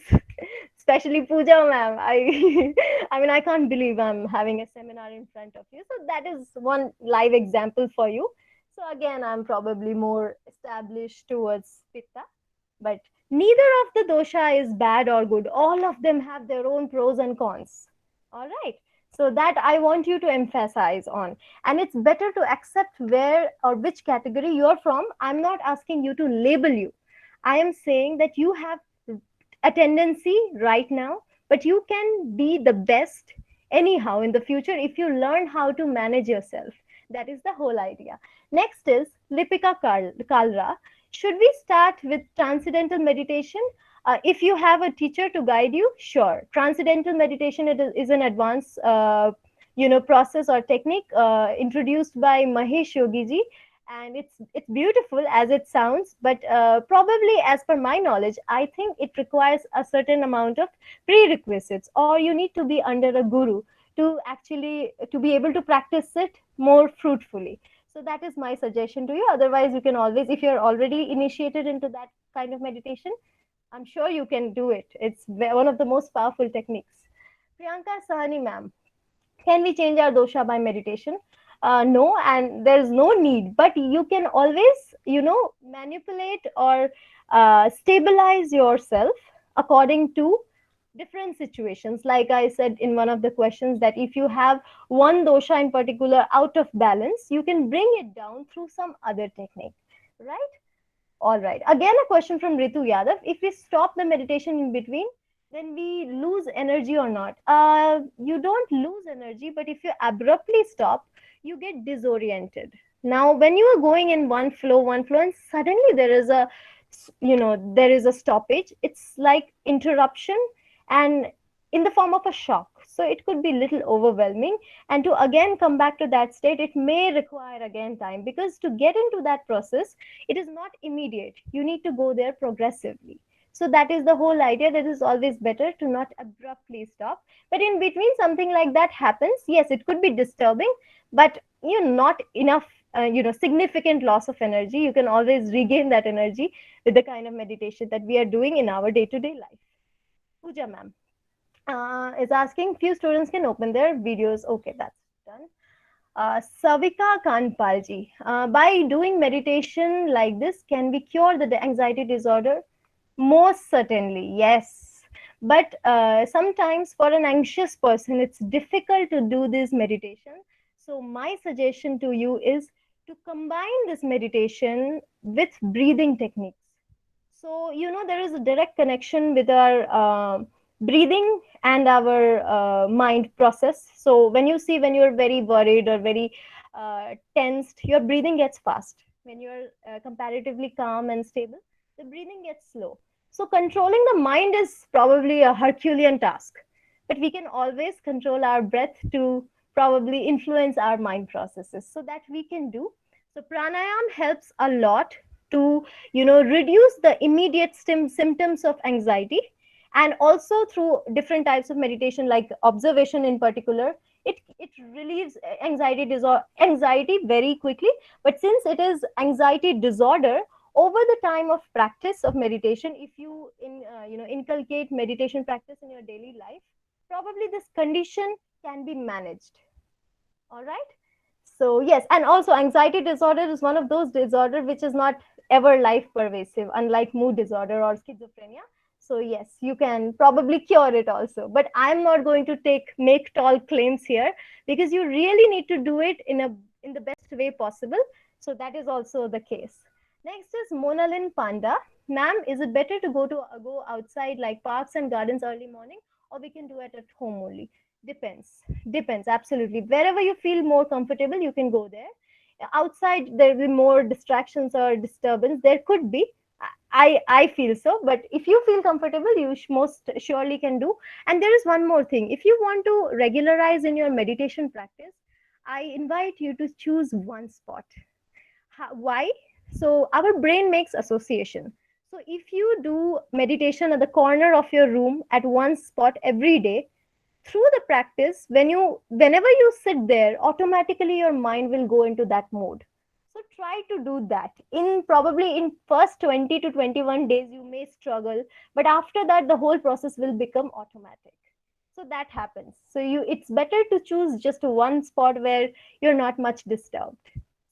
especially Pooja ma'am. I mean, I can't believe I'm having a seminar in front of you. So that is one live example for you. So again, I'm probably more established towards pitta, but neither of the dosha is bad or good. All of them have their own pros and cons. All right. So that I want you to emphasize on. And it's better to accept where or which category you're from. I'm not asking you to label you. I am saying that you have a tendency right now, but you can be the best anyhow in the future if you learn how to manage yourself. That is the whole idea. Next is Lipika Kalra. Should we start with transcendental meditation? If you have a teacher to guide you, sure. Transcendental meditation is an advanced process or technique introduced by Mahesh Yogi ji, and it's beautiful as it sounds, but probably as per my knowledge, I think it requires a certain amount of prerequisites, or you need to be under a guru to be able to practice it more fruitfully. So that is my suggestion to you. Otherwise, you can always, if you're already initiated into that kind of meditation, I'm sure you can do it. It's one of the most powerful techniques. Priyanka Sahani ma'am, can we change our dosha by meditation? No, and there's no need, but you can always, manipulate or stabilize yourself according to different situations. Like I said in one of the questions, that if you have one dosha in particular out of balance, you can bring it down through some other technique, right? All right. Again, a question from Ritu Yadav. If we stop the meditation in between, then we lose energy or not? You don't lose energy, but if you abruptly stop, you get disoriented. Now, when you are going in one flow, and suddenly there is a stoppage, it's like interruption and in the form of a shock. So it could be little overwhelming. And to again come back to that state, it may require again time, because to get into that process, it is not immediate. You need to go there progressively. So that is the whole idea, that it's always better to not abruptly stop. But in between something like that happens, yes, it could be disturbing, but not enough significant loss of energy. You can always regain that energy with the kind of meditation that we are doing in our day-to-day life. Pooja ma'am is asking, few students can open their videos. Okay, that's done. Savika Kanpalji, by doing meditation like this, can we cure the anxiety disorder? Most certainly, yes. But sometimes for an anxious person, it's difficult to do this meditation. So my suggestion to you is to combine this meditation with breathing techniques. So, there is a direct connection with our breathing and our mind process. So when you're very worried or very tensed, your breathing gets fast. When you're comparatively calm and stable, the breathing gets slow. So controlling the mind is probably a Herculean task, but we can always control our breath to probably influence our mind processes. So that we can do. So pranayam helps a lot to reduce the immediate symptoms of anxiety. And also through different types of meditation, like observation in particular, it relieves anxiety very quickly. But since it is anxiety disorder, over the time of practice of meditation, if you inculcate meditation practice in your daily life, probably this condition can be managed. All right. So yes, and also anxiety disorder is one of those disorders which is not ever life pervasive, unlike mood disorder or schizophrenia. So yes, you can probably cure it also. But I'm not going to make tall claims here, because you really need to do it in the best way possible. So that is also the case. Next is Monalin Panda. Ma'am, is it better to go outside like parks and gardens early morning, or we can do it at home only? Depends, absolutely. Wherever you feel more comfortable, you can go there. Outside there will be more distractions or disturbance. There could be. I feel so, but if you feel comfortable, you most surely can do. And there is one more thing. If you want to regularize in your meditation practice, I invite you to choose one spot. Why? So our brain makes association. So if you do meditation at the corner of your room at one spot every day, through the practice, whenever you sit there, automatically your mind will go into that mode. So try to do that. Probably in first 20 to 21 days, you may struggle, but after that, the whole process will become automatic. So that happens. So it's better to choose just one spot where you're not much disturbed.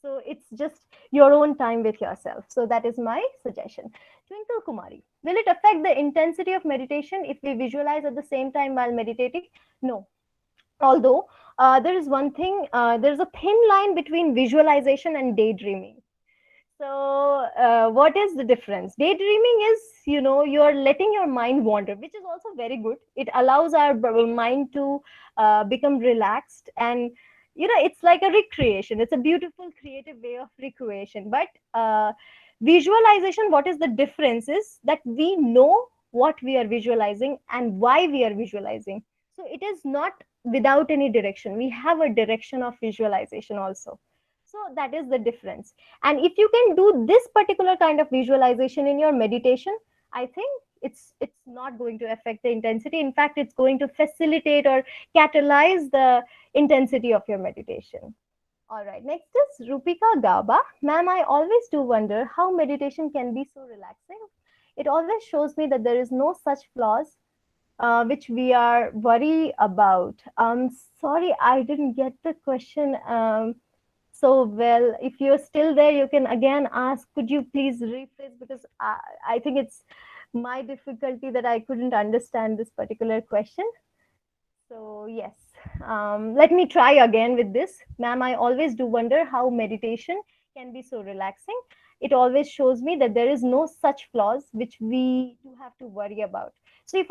So it's just your own time with yourself. So that is my suggestion. Twinkle Kumari, will it affect the intensity of meditation if we visualize at the same time while meditating? No. Although there is one thing, there's a thin line between visualization and daydreaming. So what is the difference? Daydreaming is, you're letting your mind wander, which is also very good. It allows our mind to become relaxed, and it's like a recreation. It's a beautiful creative way of recreation. But visualization, what is the difference is that we know what we are visualizing and why we are visualizing. So it is not without any direction. We have a direction of visualization also. So that is the difference. And if you can do this particular kind of visualization in your meditation, I think it's not going to affect the intensity. In fact, it's going to facilitate or catalyze the intensity of your meditation. All right, next is Rupika Gaba. Ma'am, I always do wonder how meditation can be so relaxing. It always shows me that there is no such flaws which we are worried about. Sorry, I didn't get the question so well. If you're still there, you can again ask, could you please rephrase, because I think it's my difficulty that I couldn't understand this particular question. So yes, let me try again with this. Ma'am, I always do wonder how meditation can be so relaxing. It always shows me that there is no such flaws which we do have to worry about. So if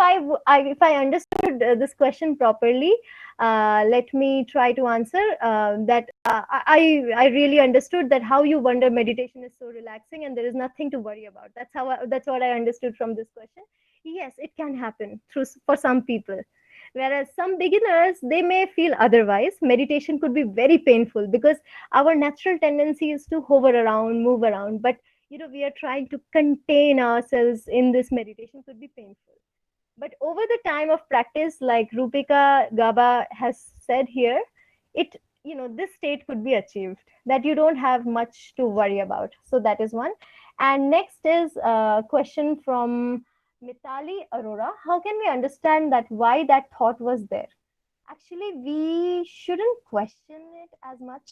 I understood this question properly, let me try to answer that. I really understood that how you wonder meditation is so relaxing and there is nothing to worry about. That's what I understood from this question. Yes, it can happen for some people. Whereas some beginners, they may feel otherwise. Meditation could be very painful because our natural tendency is to hover around, move around. But we are trying to contain ourselves in this meditation could be painful. But over the time of practice, like Rupika Gaba has said here, it this state could be achieved, that you don't have much to worry about. So that is one. And next is a question from Mitali Arora. How can we understand that why that thought was there? Actually, we shouldn't question it as much.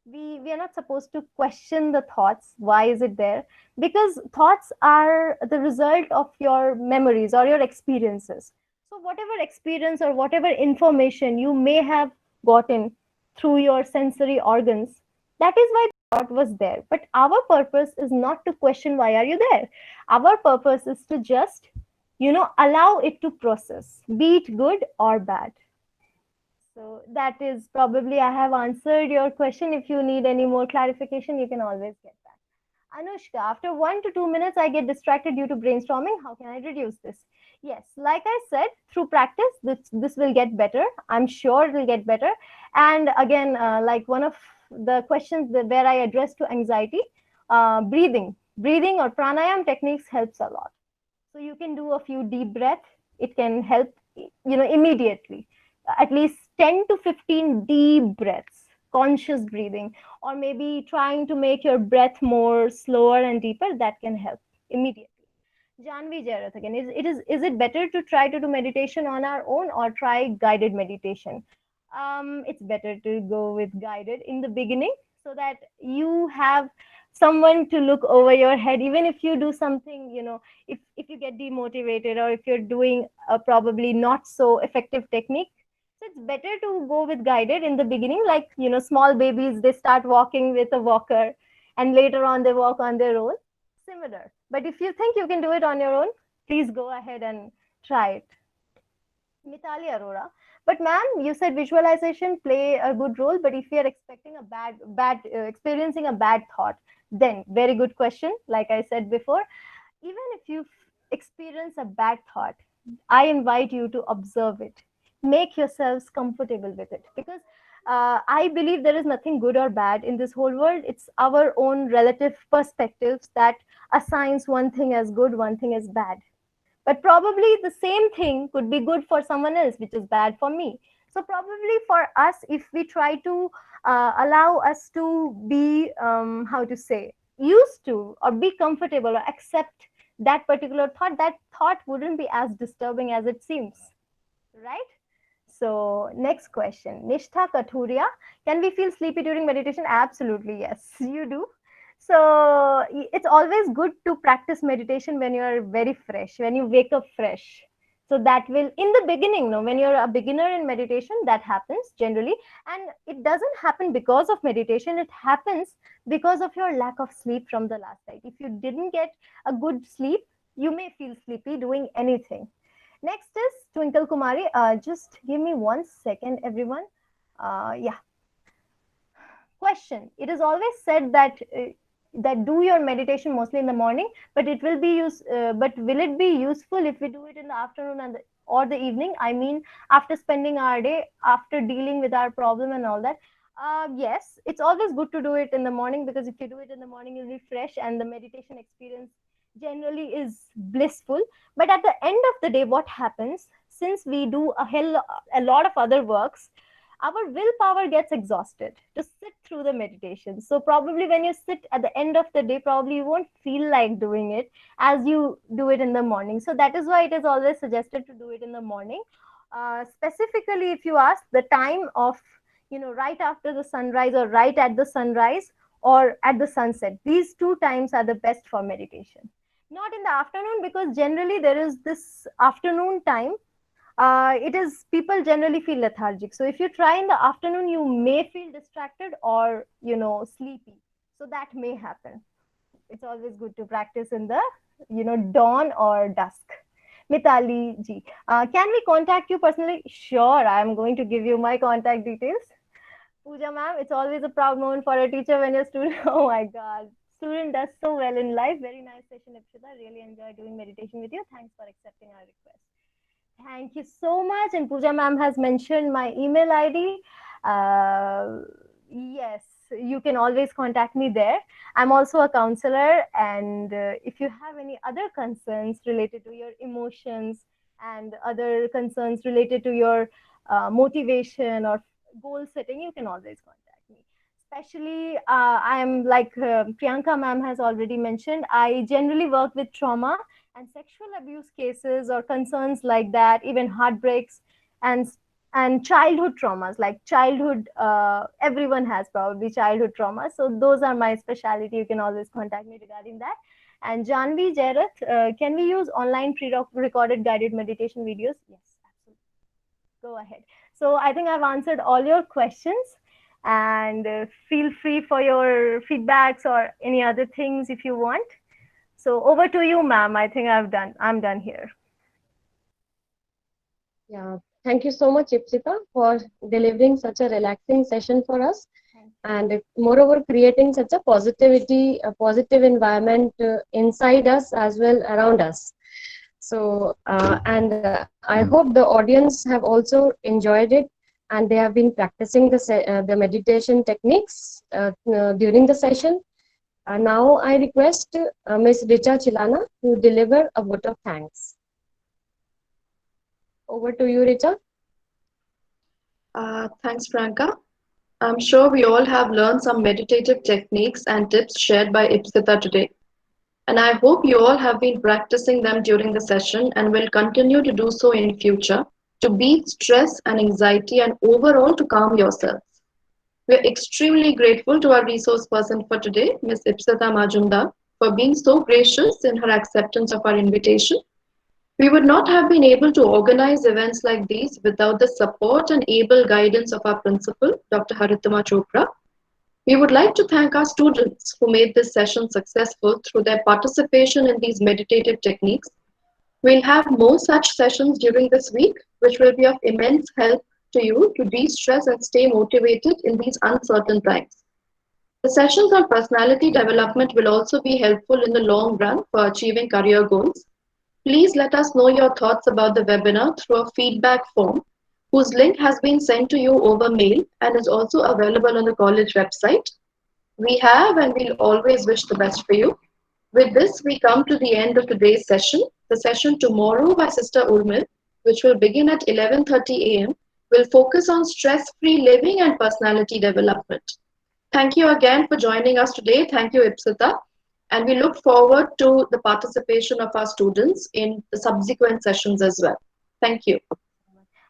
We are not supposed to question the thoughts. Why is it there? Because thoughts are the result of your memories or your experiences. So whatever experience or whatever information you may have gotten through your sensory organs, that is why the thought was there. But our purpose is not to question why are you there. Our purpose is to just allow it to process, be it good or bad. So that is probably I have answered your question. If you need any more clarification, you can always get back. Anushka, after 1 to 2 minutes, I get distracted due to brainstorming. How can I reduce this? Yes, like I said, through practice, this will get better. I'm sure it will get better. And again, like one of the questions where I addressed to anxiety, breathing or pranayam techniques helps a lot. So you can do a few deep breaths. It can help, immediately. At least 10 to 15 deep breaths, conscious breathing, or maybe trying to make your breath more slower and deeper. That can help immediately. Janvi Jarath again. Is it better to try to do meditation on our own or try guided meditation? It's better to go with guided in the beginning so that you have someone to look over your head. Even if you do something, if you get demotivated or if you're doing a probably not so effective technique, so it's better to go with guided in the beginning. Like small babies, they start walking with a walker and later on they walk on their own. Similar. But if you think you can do it on your own, please go ahead and try it. Mitali Arora. But ma'am, you said visualization play a good role, but if you're expecting a experiencing a bad thought, then very good question. Like I said before, even if you experience a bad thought, I invite you to observe it. Make yourselves comfortable with it, because I believe there is nothing good or bad in this whole world. It's our own relative perspectives that assigns one thing as good, one thing as bad. But probably the same thing could be good for someone else, which is bad for me. So probably for us, if we try to allow us to be, how to say, used to or be comfortable or accept that particular thought, that thought wouldn't be as disturbing as it seems, right? So next question, Nishtha Kathuria, can we feel sleepy during meditation? Absolutely, yes, you do. So it's always good to practice meditation when you are very fresh, when you wake up fresh. So that will, in the beginning, no, when you're a beginner in meditation, that happens generally. And it doesn't happen because of meditation, it happens because of your lack of sleep from the last night. If you didn't get a good sleep, you may feel sleepy doing anything. Next is Twinkle Kumari. Just give me 1 second, everyone. Yeah. Question. It is always said that do your meditation mostly in the morning, but it will be but will it be useful if we do it in the afternoon or the evening? I mean, after spending our day, after dealing with our problem and all that. Yes, it's always good to do it in the morning, because if you do it in the morning, you'll be fresh and the meditation experience generally is blissful. But at the end of the day, what happens, since we do a lot of other works, our willpower gets exhausted to sit through the meditation. So probably when you sit at the end of the day, probably you won't feel like doing it as you do it in the morning. So that is why it is always suggested to do it in the morning. Specifically, if you ask the time of, right after the sunrise or right at the sunrise or at the sunset, these two times are the best for meditation. Not in the afternoon, because generally there is this afternoon time. It is, people generally feel lethargic. So if you try in the afternoon, you may feel distracted or, sleepy. So that may happen. It's always good to practice in the, dawn or dusk. Mitali ji, can we contact you personally? Sure, I'm going to give you my contact details. Pooja ma'am, it's always a proud moment for a teacher when your student, oh my God, student does so well in life. Very nice session, Ipshita. Really enjoyed doing meditation with you. Thanks for accepting our request. Thank you so much. And Pooja ma'am has mentioned my email ID. Yes, you can always contact me there. I'm also a counselor. And if you have any other concerns related to your emotions and other concerns related to your motivation or goal setting, you can always contact me. Especially, I'm like Priyanka ma'am has already mentioned, I generally work with trauma and sexual abuse cases or concerns like that, even heartbreaks and childhood traumas, like childhood, everyone has probably childhood trauma, so those are my specialty. You can always contact me regarding that. And Janvi, Jerath, can we use online pre-recorded guided meditation videos? Yes, absolutely, go ahead. So I think I've answered all your questions, and feel free for your feedbacks or any other things if you want. So over to you, ma'am. I think I'm done here. Yeah, thank you so much, Ipsita, for delivering such a relaxing session for us, and moreover, creating such a positive environment inside us as well around us. So, I hope the audience have also enjoyed it, and they have been practicing the meditation techniques during the session. Now, I request Ms. Richa Chilana to deliver a vote of thanks. Over to you, Richa. Thanks, Priyanka. I'm sure we all have learned some meditative techniques and tips shared by Ipsita today. And I hope you all have been practicing them during the session and will continue to do so in future to beat stress and anxiety and overall to calm yourselves. We're extremely grateful to our resource person for today, Ms. Ipsita Majumdar, for being so gracious in her acceptance of our invitation. We would not have been able to organize events like these without the support and able guidance of our principal, Dr. Haritama Chopra. We would like to thank our students who made this session successful through their participation in these meditative techniques. We'll have more such sessions during this week, which will be of immense help to you to de-stress and stay motivated in these uncertain times. The sessions on personality development will also be helpful in the long run for achieving career goals. Please let us know your thoughts about the webinar through a feedback form, whose link has been sent to you over mail and is also available on the college website. We have and we'll always wish the best for you. With this, we come to the end of today's session. The session tomorrow by Sister Urmil, which will begin at 11:30 a.m., will focus on stress-free living and personality development. Thank you again for joining us today. Thank you, Ipsita. And we look forward to the participation of our students in the subsequent sessions as well. Thank you.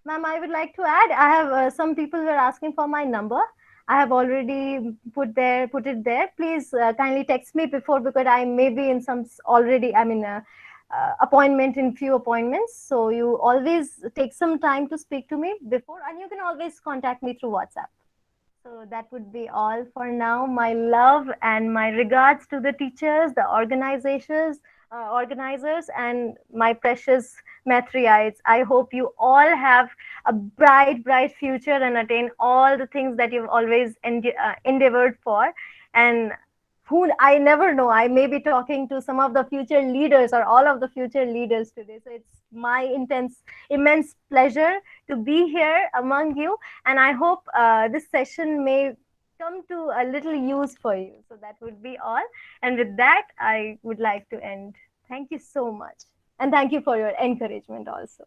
Ma'am, I would like to add, I have some people were asking for my number. I have already put it there. Please kindly text me before, because I may be in some already, appointment in few appointments. So you always take some time to speak to me before, and you can always contact me through WhatsApp. So that would be all for now. My love and my regards to the teachers, the organizers, and my precious Mathriites. I hope you all have a bright, bright future and attain all the things that you've always endeavored for. And who, I never know, I may be talking to some of the future leaders or all of the future leaders today. So it's my immense pleasure to be here among you. And I hope this session may come to a little use for you. So that would be all. And with that, I would like to end. Thank you so much. And thank you for your encouragement also.